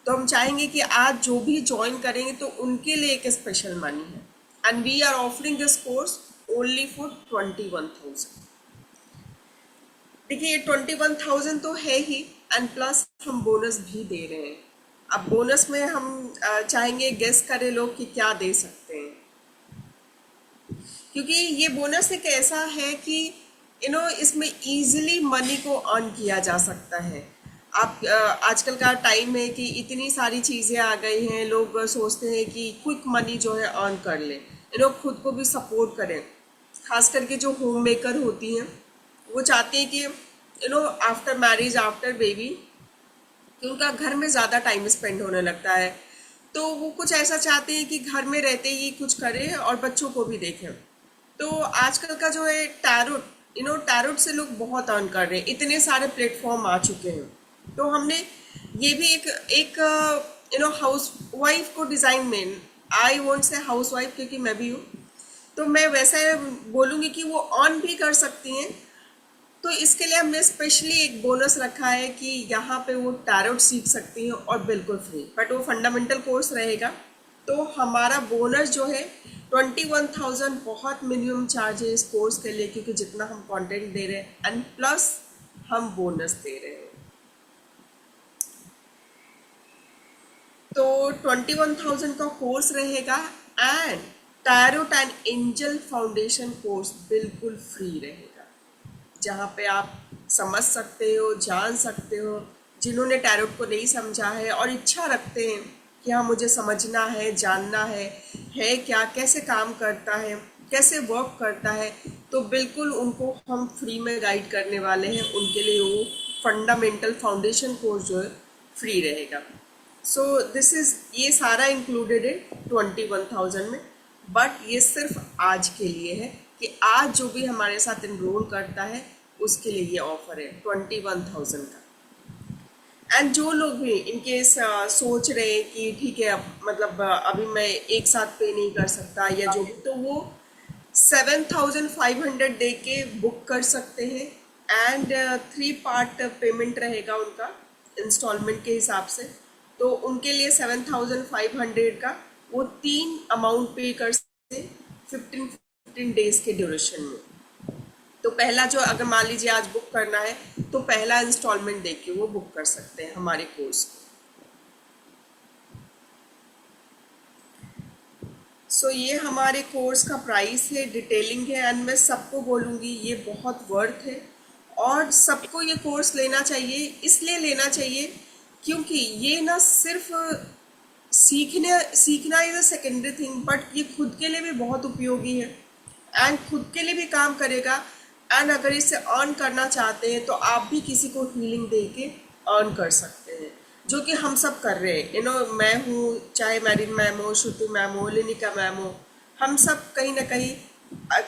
तो हम चाहेंगे कि आज जो भी ज्वाइन करेंगे तो उनके लिए एक स्पेशल मनी है, and we are offering this course only for 21,000। देखिए ये 21,000 तो है ही, एंड प्लस हम बोनस भी दे रहे हैं। अब बोनस में हम चाहेंगे गेस करें लोग कि क्या दे सकते हैं, क्योंकि ये बोनस एक ऐसा है कि इसमें इजीली मनी को अर्न किया जा सकता है। आप आजकल का टाइम है कि इतनी सारी चीज़ें आ गई हैं, लोग सोचते हैं कि क्विक मनी जो है अर्न कर लें, खुद को भी सपोर्ट करें। खास करके जो होम मेकर होती हैं, वो चाहती हैं कि आफ्टर मैरिज, आफ्टर बेबी, कि उनका घर में ज़्यादा टाइम स्पेंड होने लगता है, तो वो कुछ ऐसा चाहते हैं कि घर में रहते ही कुछ करें और बच्चों को भी देखें। तो आजकल का जो है टैरोट, टैरोट से लोग बहुत अर्न कर रहे हैं, इतने सारे प्लेटफॉर्म आ चुके हैं। तो हमने ये भी एक हाउस वाइफ को डिज़ाइन में, I won't say house wife क्योंकि मैं भी हूँ, तो मैं वैसे बोलूँगी कि वो अर्न भी कर सकती हैं। तो इसके लिए हमने स्पेशली एक बोनस रखा है कि यहाँ पे वो टैरोट सीख सकती हैं और बिल्कुल फ्री, बट वो फंडामेंटल कोर्स रहेगा। तो हमारा बोनस जो है 21,000 बहुत मिनिमम चार्ज है इस कोर्स के लिए, क्योंकि जितना हम कंटेंट दे रहे हैं, एंड प्लस हम बोनस दे रहे हैं। तो 21,000 का कोर्स रहेगा and tarot and angel foundation course बिल्कुल फ्री रहेगा, जहाँ पे आप समझ सकते हो, जान सकते हो। जिन्होंने टैरोट को नहीं समझा है और इच्छा रखते हैं कि हाँ मुझे समझना है, जानना है क्या, कैसे काम करता है, कैसे वर्क करता है, तो बिल्कुल उनको हम फ्री में गाइड करने वाले हैं। उनके लिए वो फंडामेंटल फाउंडेशन कोर्स जो है फ्री रहेगा। सो दिस इज़, ये सारा इंक्लूडेड है 21,000 में, बट ये सिर्फ आज के लिए है कि आज जो भी हमारे साथ इनरोल करता है उसके लिए ये ऑफर है 21,000 का। एंड जो लोग भी इनकेस सोच रहे हैं कि ठीक है, अब मतलब अभी मैं एक साथ पे नहीं कर सकता या जो भी, तो वो 7,500 दे के बुक कर सकते हैं। एंड 3 पार्ट पेमेंट रहेगा उनका इंस्टॉलमेंट के हिसाब से। तो उनके लिए 7,500 का वो 3 अमाउंट पे कर सकते हैं 15 डेज के ड्यूरेशन में। तो पहला जो, अगर मान लीजिए आज बुक करना है तो पहला इंस्टॉलमेंट दे के वो बुक कर सकते हैं हमारे कोर्स को। सो ये हमारे कोर्स का प्राइस है, डिटेलिंग है, एंड मैं सबको बोलूँगी ये बहुत वर्थ है और सबको ये कोर्स लेना चाहिए। इसलिए लेना चाहिए क्योंकि ये ना सिर्फ सीखना is a secondary thing, but ये खुद के लिए भी बहुत उपयोगी है एंड खुद के लिए भी काम करेगा। एंड अगर इसे अर्न करना चाहते हैं तो आप भी किसी को हीलिंग दे के अर्न कर सकते हैं, जो कि हम सब कर रहे हैं। मैं हूँ, चाहे मैरिन मैम हो, श्रुति मैम हो, लिनिका मैम हो, हम सब कहीं ना कहीं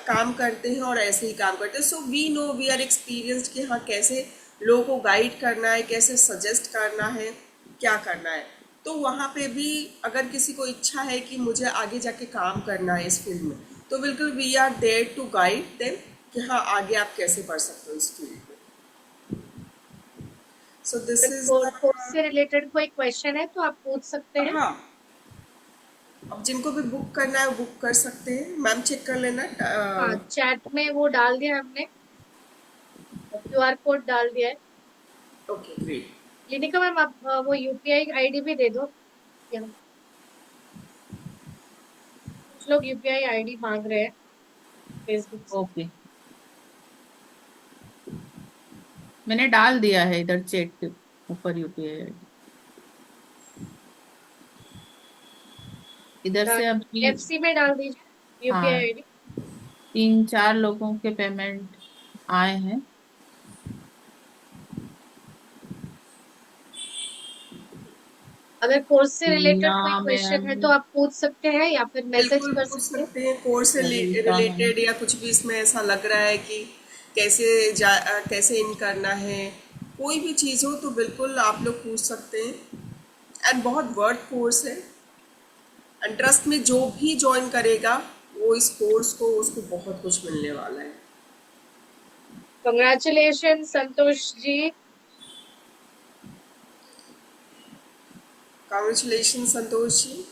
काम करते हैं और ऐसे ही काम करते हैं। So we know, we are experienced कि हाँ कैसे लोगों को गाइड करना है, कैसे सजेस्ट करना है, क्या करना है। तो वहाँ पे भी अगर किसी को इच्छा है कि मुझे आगे जाके काम करना है इस फील्ड में, तो बिल्कुल we are there to guide them कि हाँ आगे आप कैसे बढ़ सकते हो इस फील्ड में। सो दिस इज कोर्स से रिलेटेड कोई क्वेश्चन है तो आप पूछ सकते हैं। हाँ, अब जिनको भी बुक करना है बुक कर सकते हैं। मैम चेक कर लेना। हाँ, चैट में वो डाल दिया हमने, QR कोड डाल दिया है। Okay great. लिनिका मैम आप वो UPI ID भी दे दो। यहाँ कुछ लोग UPI ID मांग रहे हैं फेसबुक से। ओके, मैंने डाल दिया है इधर चैट के ऊपर यूपीआई आईडी। इधर से अभी FC में डाल दीजिए UPI हाँ ID। 3-4 लोगों के पेमेंट आए हैं। अगर कोर्स से रिलेटेड कोई मीना क्वेश्चन है मैम, तो आप पूछ सकते हैं या फिर मैसेज बिल्कुल कर पूछ सकते हैं। सकते हैं। कोर्स से ललिता मैम, रिलेटेड या कुछ भी इसमें ऐसा लग रहा है कि कैसे इन करना है, कोई भी चीज़ हो तो बिल्कुल आप लोग पूछ सकते हैं। एंड बहुत वर्थ कोर्स है एंड ट्रस्ट में जो भी ज्वाइन करेगा वो इस कोर्स को, उसको बहुत कुछ मिलने वाला है। कंग्रेचुलेशन संतोष जी। कांग्रेचुलेशन संतोष जी।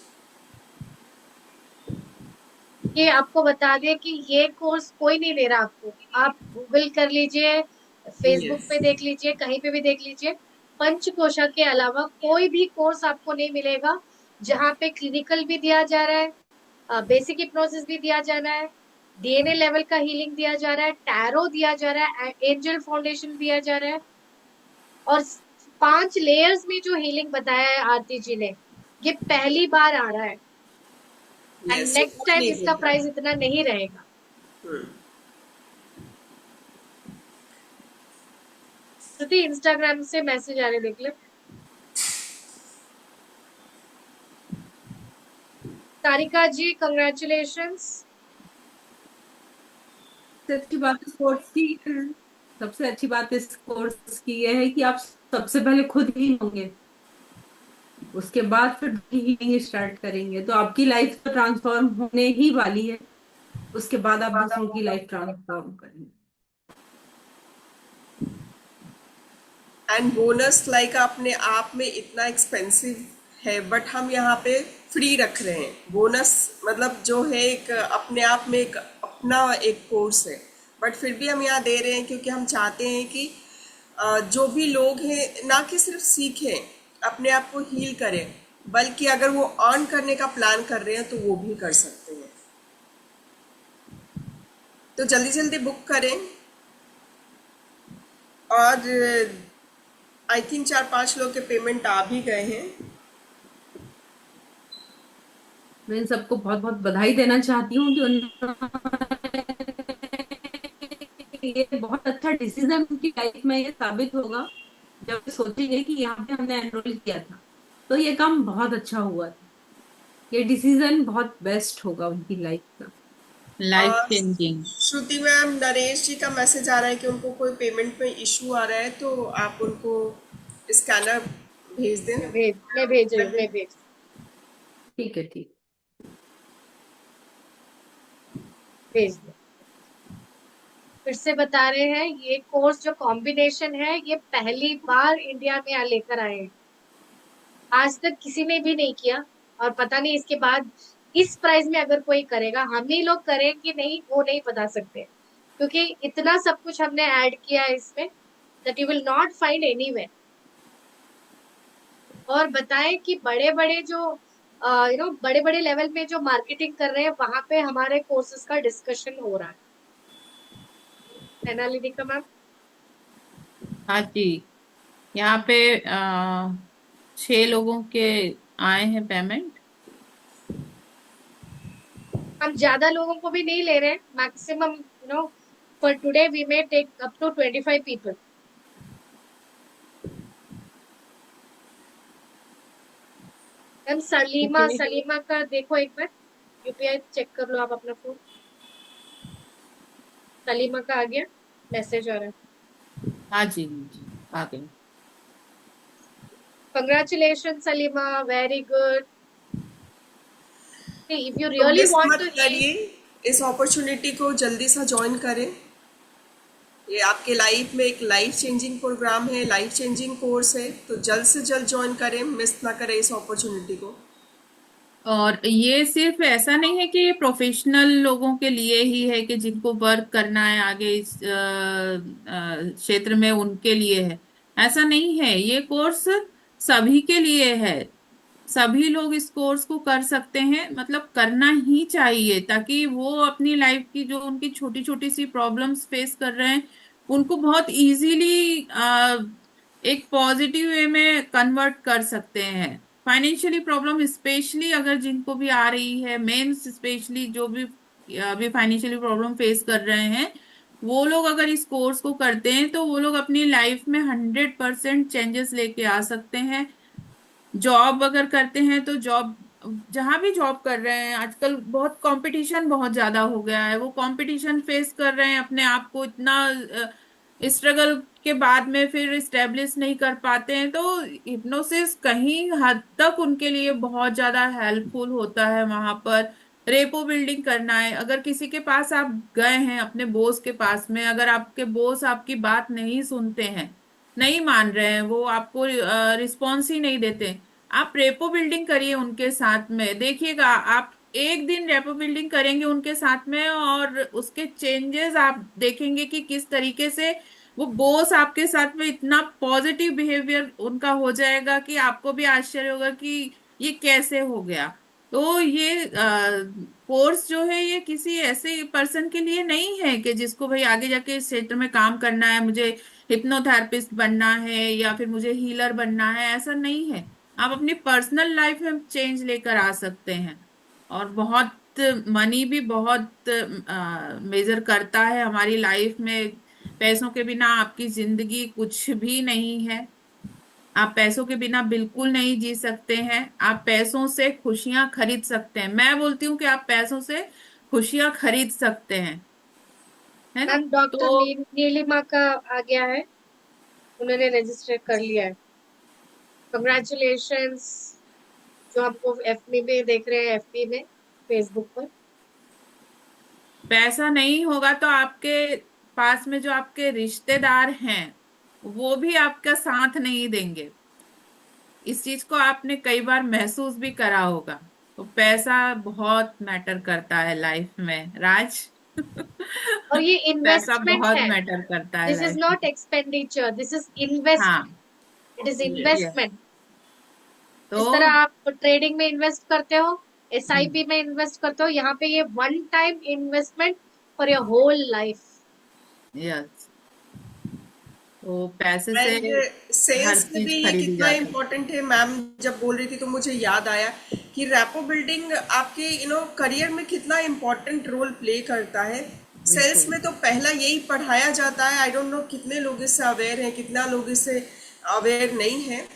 ये आपको बता दें कि ये कोर्स कोई नहीं दे रहा आपको। आप गूगल कर लीजिए, फेसबुक यस, पे देख लीजिए, कहीं पे भी देख लीजिए, पंचकोशा के अलावा कोई भी कोर्स आपको नहीं मिलेगा जहाँ पे क्लिनिकल भी दिया जा रहा है, बेसिक हिप्नोसिस भी दिया जा रहा है, DNA लेवल का हीलिंग दिया जा रहा है, टैरो दिया जा रहा है, एंजल फाउंडेशन दिया जा रहा है, और 5 लेयर्स में जो हीलिंग बताया है आरती जी ने, ये पहली बार आ रहा है। एंड यस, ये नेक्स्ट कोई टाइम नहीं इसका देता है। प्राइस इतना नहीं रहेगा। हम्म। श्रुति इंस्टाग्राम से मैसेज आ रहे देख ले। तारिका जी कंग्रेचुलेशंस। सबसे अच्छी बात इस कोर्स की सबसे अच्छी बात इस कोर्स की यह है कि आप सबसे पहले खुद ही होंगे, उसके बाद फिर हीलिंग स्टार्ट करेंगे, तो आपकी लाइफ तो ट्रांसफॉर्म होने ही वाली है। उसके बाद आप दूसरों की लाइफ ट्रांसफॉर्म करेंगे। एंड बोनस लाइक अपने आप में इतना एक्सपेंसिव है, बट हम यहाँ पे फ्री रख रहे हैं। बोनस मतलब जो है एक अपने आप में एक अपना एक कोर्स है, बट फिर भी हम यहाँ दे रहे हैं क्योंकि हम चाहते हैं कि जो भी लोग हैं ना कि सिर्फ सीखें अपने आप को हील करें, बल्कि अगर वो अर्न करने का प्लान कर रहे हैं तो वो भी कर सकते हैं। तो जल्दी जल्दी बुक करें। और आई थिंक 4-5 लोग के पेमेंट आ भी गए हैं। मैं इन सबको बहुत बहुत बधाई देना चाहती हूँ कि ये बहुत अच्छा डिसीजन उनकी लाइफ में ये साबित होगा। जब सोचेंगे कि यहाँ पे हमने एनरोल किया था तो ये काम बहुत अच्छा हुआ था। ये डिसीजन बहुत बेस्ट होगा उनकी लाइफ का। Life changing. Shruti ma'am, Naresh ji का मैसेज आ रहा है कि उनको कोई पेमेंट में इशू आ रहा है, तो आप उनको स्कैनर भेज दें। मैं भेज रही हूँ, मैं भेज। ठीक है, ठीक। भेज दो। फिर से बता रहे हैं, ये कोर्स जो कॉम्बिनेशन है ये पहली बार इंडिया में लेकर आए हैं। आज तक किसी ने भी नहीं किया, और पता नहीं इसके बाद इस प्राइस में अगर कोई करेगा, हम ही लोग करें कि नहीं वो नहीं बता सकते, क्योंकि इतना सब कुछ हमने ऐड किया है इसमें that you will not find anywhere. और बताएं कि बड़े बड़े जो बड़े बड़े लेवल में जो मार्केटिंग कर रहे हैं वहां पे हमारे कोर्सेज का डिस्कशन हो रहा है ना लिदिका मैम? हाँ जी, यहाँ पे 6 लोगों के आए हैं पेमेंट। हम ज्यादा लोगों को भी नहीं ले रहे हैं, maximum for today we may take up to 25 people. Ma'am Salima का देखो एक बार, यूपीआई चेक कर लो आप अपना फोन। सलीमा का आ गया मैसेज आ रहा है। हाँ जी, हाँ जी, आ गए। Congratulation Salima, very good. If you तो रियली मिस वांट मत टू हील, करिए, इस अपॉर्चुनिटी को जल्दी से ज्वाइन करें। ये आपके लाइफ में एक लाइफ चेंजिंग प्रोग्राम है, लाइफ चेंजिंग कोर्स है, तो जल्द से जल्द ज्वाइन करें, मिस ना करें इस अपॉर्चुनिटी को। और ये सिर्फ ऐसा नहीं है कि ये प्रोफेशनल लोगों के लिए ही है कि जिनको वर्क करना है आगे इस क्षेत्र में, उनके लिए है। ऐसा नहीं है, ये कोर्स सभी के लिए है। सभी लोग इस कोर्स को कर सकते हैं, मतलब करना ही चाहिए, ताकि वो अपनी लाइफ की जो उनकी छोटी छोटी सी प्रॉब्लम्स फेस कर रहे हैं उनको बहुत इजीली एक पॉजिटिव वे में कन्वर्ट कर सकते हैं। फाइनेंशियली प्रॉब्लम स्पेशली अगर जिनको भी आ रही है, मेंस स्पेशली जो भी अभी फाइनेंशियली प्रॉब्लम फेस कर रहे हैं, वो लोग अगर इस कोर्स को करते हैं तो वो लोग अपनी लाइफ में 100% चेंजेस लेके आ सकते हैं। जॉब अगर करते हैं तो जॉब, जहां भी जॉब कर रहे हैं, आजकल बहुत कंपटीशन बहुत ज्यादा हो गया है, वो कंपटीशन फेस कर रहे हैं, अपने आप को इतना स्ट्रगल के बाद में फिर स्टेब्लिश नहीं कर पाते हैं, तो हिप्नोसिस कहीं हद तक उनके लिए बहुत ज्यादा हेल्पफुल होता है। वहां पर रेपो बिल्डिंग करना है, अगर किसी के पास आप गए हैं, अपने बॉस के पास में, अगर आपके बॉस आपकी बात नहीं सुनते हैं, नहीं मान रहे हैं, वो आपको रिस्पॉन्स ही नहीं देते, आप रेपो बिल्डिंग करिए उनके साथ में। देखिएगा, आप एक दिन रेपो बिल्डिंग करेंगे उनके साथ में और उसके चेंजेस आप देखेंगे कि किस तरीके से वो बॉस आपके साथ में इतना पॉजिटिव बिहेवियर उनका हो जाएगा कि आपको भी आश्चर्य होगा कि ये कैसे हो गया। तो ये कोर्स जो है ये किसी ऐसे पर्सन के लिए नहीं है कि जिसको भाई आगे जाके इस क्षेत्र में काम करना है, मुझे हिप्नोथेरेपिस्ट बनना है या फिर मुझे हीलर बनना है, ऐसा नहीं है। आप अपनी पर्सनल लाइफ में चेंज लेकर आ सकते हैं। और बहुत मनी भी बहुत मेजर करता है हमारी लाइफ में। पैसों के बिना आपकी जिंदगी कुछ भी नहीं है। आप पैसों के बिना बिल्कुल नहीं जी सकते हैं। आप पैसों से खुशियां खरीद सकते हैं, मैं बोलती हूँ कि आप पैसों से खुशियां खरीद सकते हैं, है ना? मैम डॉक्टर तो नीलिमा का आ गया है, उन्होंने रजिस्टर कर लिया है। कंग्रेचुलेशंस। जो हमको एफबी में देख रहे हैं, एफबी में, फेसबुक पर। पैसा नहीं होगा तो आपके पास में जो आपके रिश्तेदार हैं वो भी आपका साथ नहीं देंगे। इस चीज को आपने कई बार महसूस भी करा होगा। तो पैसा बहुत मैटर करता है लाइफ में, राज। और ये पैसा इन्वेस्टमेंट बहुत है। मैटर करता है दिस इज लाइफ में। Not expenditure, this is invest, हाँ। इट इज ये इन्वेस्टमेंट। तो जिस तरह आप ट्रेडिंग में इन्वेस्ट करते हो, हम्म, एसआईपी में इन्वेस्ट करते हो, यहाँ पे ये one time investment for your whole life. Yes, तो पैसे से एंड हर सेल्स में भी चीज ये खरीदी कितना जा सकती। इम्पोर्टेंट है। मैम जब बोल रही थी तो मुझे याद आया कि रैपो बिल्डिंग आपके करियर में कितना इम्पोर्टेंट रोल प्ले करता है। सेल्स बिल्कुल। में तो पहला यही पढ़ाया जाता है। आई डोंट नो कितने लोग इससे अवेयर हैं, कितना लोग इससे अवेयर नहीं है।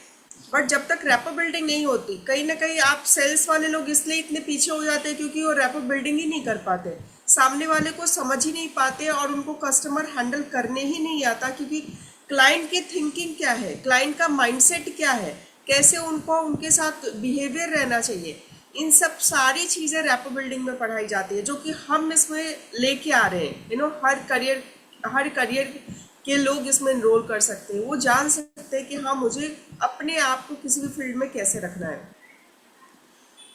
बट जब तक रैपो बिल्डिंग नहीं होती, कहीं ना कहीं आप सेल्स वाले लोग इसलिए इतने पीछे हो जाते हैं क्योंकि वो रैपो बिल्डिंग ही नहीं कर पाते, सामने वाले को समझ ही नहीं पाते और उनको कस्टमर हैंडल करने ही नहीं आता। क्योंकि क्लाइंट की थिंकिंग क्या है, क्लाइंट का माइंडसेट क्या है, कैसे उनको उनके साथ बिहेवियर रहना चाहिए, इन सब सारी चीज़ें रैपो बिल्डिंग में पढ़ाई जाती है, जो कि हम इसमें लेके आ रहे हैं। हर करियर के लोग इसमें इनरोल कर सकते हैं। वो जान सकते हैं कि हाँ, मुझे अपने आप को किसी भी फील्ड में कैसे रखना है।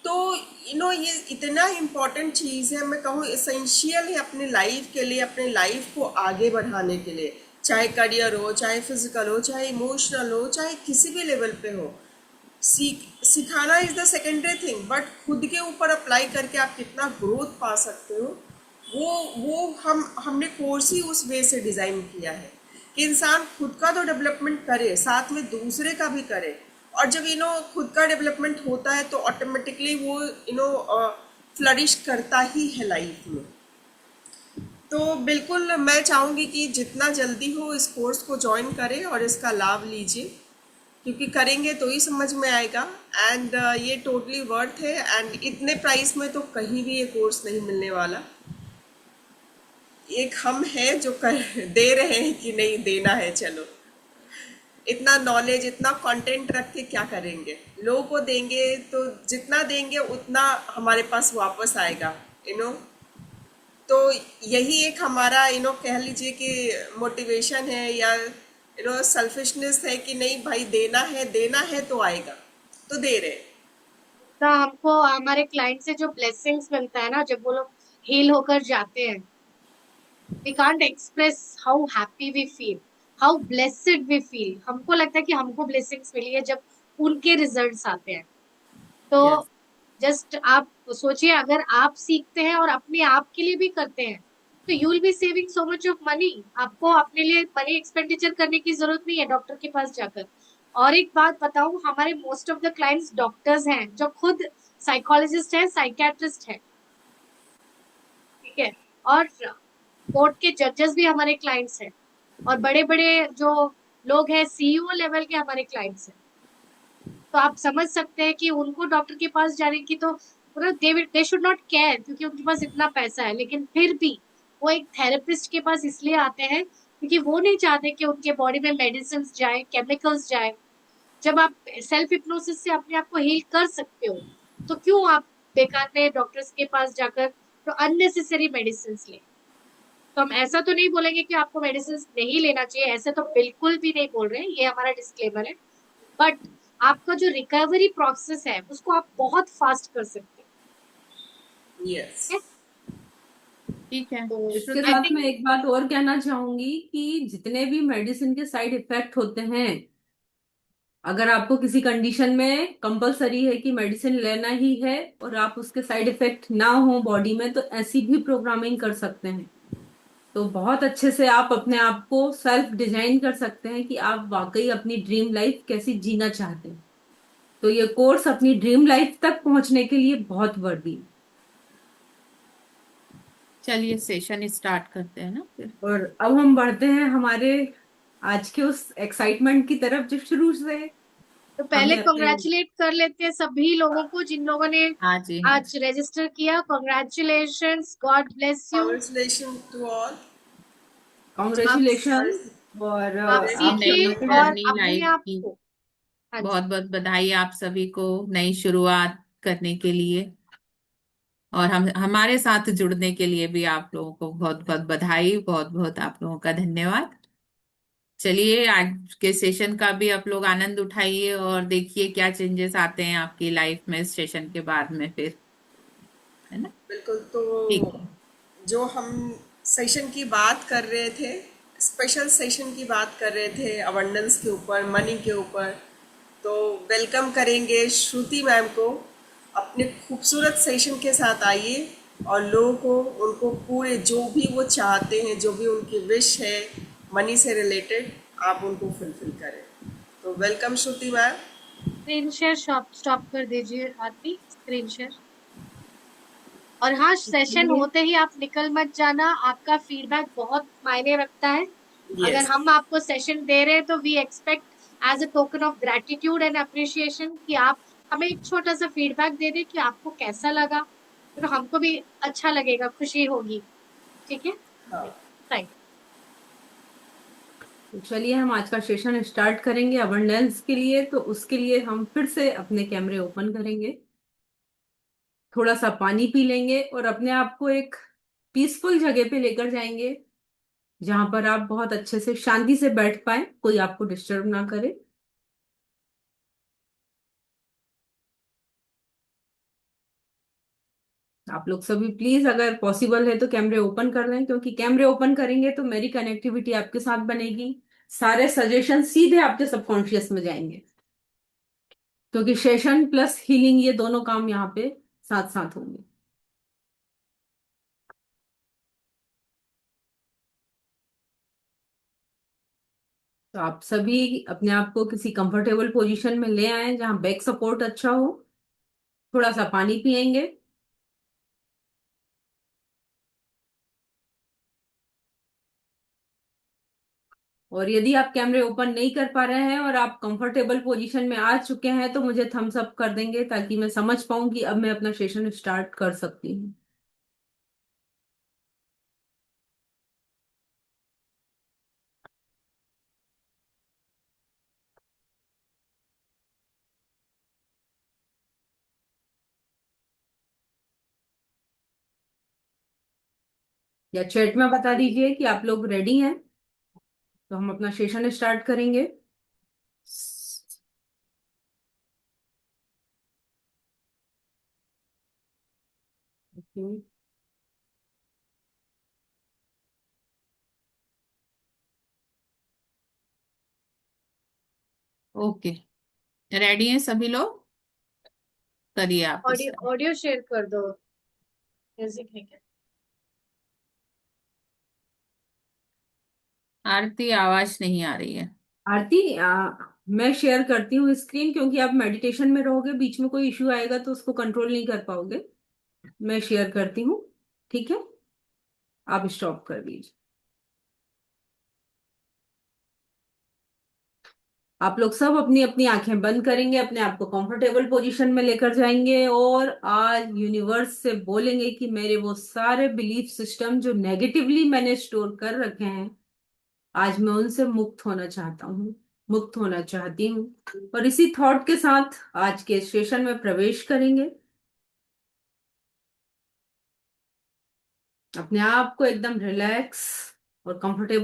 तो ये इतना इम्पोर्टेंट चीज़ है, मैं कहूँ एसेंशियल है अपने लाइफ के लिए, अपने लाइफ को आगे बढ़ाने के लिए। चाहे करियर हो, चाहे फिजिकल हो, चाहे इमोशनल हो, चाहे किसी भी लेवल पे हो। सिखाना is the secondary thing, but खुद के ऊपर अप्लाई करके आप कितना ग्रोथ पा सकते हो, वो हमने कोर्स ही उस वे से डिज़ाइन किया है कि इंसान खुद का तो डेवलपमेंट करे, साथ में दूसरे का भी करे। और जब खुद का डेवलपमेंट होता है तो ऑटोमेटिकली वो फ्लरिश करता ही है लाइफ में। तो बिल्कुल मैं चाहूँगी कि जितना जल्दी हो इस कोर्स को ज्वाइन करें और इसका लाभ लीजिए, क्योंकि करेंगे तो ही समझ में आएगा। एंड ये टोटली वर्थ है। एंड इतने प्राइस में तो कहीं भी ये कोर्स नहीं मिलने वाला। एक हम हैं जो कर दे रहे हैं कि नहीं देना है, चलो। इतना नॉलेज, इतना कंटेंट रख के क्या करेंगे, लोगों को देंगे तो जितना देंगे उतना हमारे पास वापस आएगा। यू नो तो यही एक हमारा कह लीजिए कि मोटिवेशन है, या सेल्फिशनेस है कि नहीं भाई, देना है तो आएगा, तो दे रहे हैं। तो हमको हमारे क्लाइंट से जो ब्लेसिंग्स मिलता है ना, जब वो लोग हील होकर जाते हैं, we can't express how happy we feel, how blessed we feel. हमको लगता है कि हमको ब्लेसिंग्स मिली है जब उनके रिजल्ट्स आते हैं। तो यस। जस्ट आप सोचिए, अगर आप सीखते हैं और अपने आप के लिए भी करते हैं, तो you will be saving so much of money. आपको अपने लिए मनी एक्सपेंडिचर करने की जरूरत नहीं है डॉक्टर के पास जाकर। और एक बात बताऊं, हमारे most of the clients doctors हैं, जो खुद साइकोलॉजिस्ट है, साइकेट्रिस्ट है, ठीक है। और कोर्ट के जजेस भी हमारे क्लाइंट्स हैं, और बड़े बड़े जो लोग हैं, सीईओ लेवल के हमारे क्लाइंट्स हैं। तो आप समझ सकते हैं कि उनको डॉक्टर के पास जाने की तो मतलब दे शुड नॉट केयर, क्योंकि उनके पास इतना पैसा है। लेकिन फिर भी वो एक थेरेपिस्ट के पास इसलिए आते हैं क्योंकि वो नहीं चाहते कि उनके बॉडी में मेडिसिन जाए, केमिकल्स जाए। जब आप सेल्फ हिप्नोसिस से अपने आप को हील कर सकते हो, तो क्यों आप बेकार में डॉक्टर्स के पास जाकर तो अननेसेसरी मेडिसिन ले। तो हम ऐसा तो नहीं बोलेंगे कि आपको मेडिसिन नहीं लेना चाहिए, ऐसे तो बिल्कुल भी नहीं बोल रहे हैं, ये हमारा डिस्क्लेमर है। बट आपका जो रिकवरी प्रोसेस है उसको आप बहुत फास्ट कर सकते यस। हैं। ठीक है, तो इसके आई साथ थिंक मैं एक बात और कहना चाहूंगी कि जितने भी मेडिसिन के साइड इफेक्ट होते हैं, अगर आपको किसी कंडीशन में कंपलसरी है कि मेडिसिन लेना ही है और आप उसके साइड इफेक्ट ना हो बॉडी में, तो ऐसी भी प्रोग्रामिंग कर सकते हैं। तो बहुत अच्छे से आप अपने आप को सेल्फ डिजाइन कर सकते हैं कि आप वाकई अपनी ड्रीम लाइफ कैसी जीना चाहते हैं। तो ये कोर्स अपनी ड्रीम लाइफ तक पहुंचने के लिए बहुत वर्दी है। चलिए सेशन स्टार्ट करते हैं ना फिर। और अब हम बढ़ते हैं हमारे आज के उस एक्साइटमेंट की तरफ जो शुरू से तो पहले हमने अपने। कॉन्ग्रेचुलेट कर लेते हैं सभी लोगों को जिन लोगों ने हाँ जी, हाँ आज जी। रजिस्टर किया। Congratulations, God bless you. Congratulation to all. आप कॉन्ग्रेचुलेशन। और आप अपनी आप नई सीखिए सबमिटेड। और जर्नी अपने लाइफ आप की को। हाँ जी। बहुत बहुत बधाई आप सभी को नई शुरुआत करने के लिए, और हम हमारे साथ जुड़ने के लिए भी आप लोगों को बहुत बहुत बधाई, बहुत बहुत आप लोगों का धन्यवाद। चलिए आज के सेशन का भी आप लोग आनंद उठाइए और देखिए क्या चेंजेस आते हैं आपकी लाइफ में इस सेशन के बाद में फिर, है ना। बिल्कुल। तो ठीक है। जो हम सेशन की बात कर रहे थे, स्पेशल सेशन की बात कर रहे थे अबंडेंस के ऊपर, मनी के ऊपर, तो वेलकम करेंगे श्रुति मैम को। अपने खूबसूरत सेशन के साथ आइए और लोगों को, उनको पूरे जो भी वो चाहते हैं, जो भी उनकी विश है मनी से रिलेटेड, आप उनको फुलफिल करें। तो वेलकम श्रुति मैम। स्क्रीन शेयर स्टॉप कर दीजिए आरती, स्क्रीन शेयर। और हाँ, सेशन इसलिए होते ही आप निकल मत जाना, आपका फीडबैक बहुत मायने रखता है। अगर यस। हम आपको सेशन दे रहे हैं तो we expect as a token of gratitude and appreciation कि आप हमें एक छोटा सा फीडबैक दे दें कि आपको कैसा लगा, तो हमको भी अच्छा लगेगा, खुशी होगी। ठीक है, हाँ। राइट। तो चलिए हम आज का सेशन स्टार्ट करेंगे अबंडेंस के लिए। तो उसके लिए हम फिर से अपने कैमरे ओपन करेंगे, थोड़ा सा पानी पी लेंगे और अपने आप को एक पीसफुल जगह पे लेकर जाएंगे, जहां पर आप बहुत अच्छे से शांति से बैठ पाए, कोई आपको डिस्टर्ब ना करे। आप लोग सभी प्लीज, अगर पॉसिबल है तो कैमरे ओपन कर लें, क्योंकि कैमरे ओपन करेंगे तो मेरी कनेक्टिविटी आपके साथ बनेगी, सारे सजेशन सीधे आपके सबकॉन्शियस में जाएंगे, क्योंकि सेशन प्लस हीलिंग ये दोनों काम यहाँ पे साथ साथ होंगे। तो आप सभी अपने आप को किसी कंफर्टेबल पोजीशन में ले आए, जहां बैक सपोर्ट अच्छा हो। थोड़ा सा पानी पिएंगे। और यदि आप कैमरे ओपन नहीं कर पा रहे हैं और आप कंफर्टेबल पोजीशन में आ चुके हैं, तो मुझे थम्स अप कर देंगे, ताकि मैं समझ पाऊं कि अब मैं अपना सेशन स्टार्ट कर सकती हूँ। या चैट में बता दीजिए कि आप लोग रेडी हैं, तो हम अपना सेशन स्टार्ट करेंगे। ओके, रेडी हैं सभी लोग? करिए आप ऑडियो स्टार्ट। ऑडियो शेयर कर दो, म्यूजिक नहीं कर। आरती, आवाज नहीं आ रही है। आरती, मैं शेयर करती हूँ स्क्रीन, क्योंकि आप मेडिटेशन में रहोगे, बीच में कोई इश्यू आएगा तो उसको कंट्रोल नहीं कर पाओगे। मैं शेयर करती हूँ, ठीक है? आप स्टॉप कर दीजिए। आप लोग सब अपनी अपनी आंखें बंद करेंगे, अपने आप को कंफर्टेबल पोजीशन में लेकर जाएंगे, और आज यूनिवर्स से बोलेंगे कि मेरे वो सारे बिलीफ सिस्टम जो नेगेटिवली मैंने स्टोर कर रखे हैं, आज मैं उनसे मुक्त होना चाहता हूँ, मुक्त होना चाहती हूँ। और इसी थॉट के साथ आज के सेशन में प्रवेश करेंगे। अपने आप को एकदम रिलैक्स और कंफर्टेबल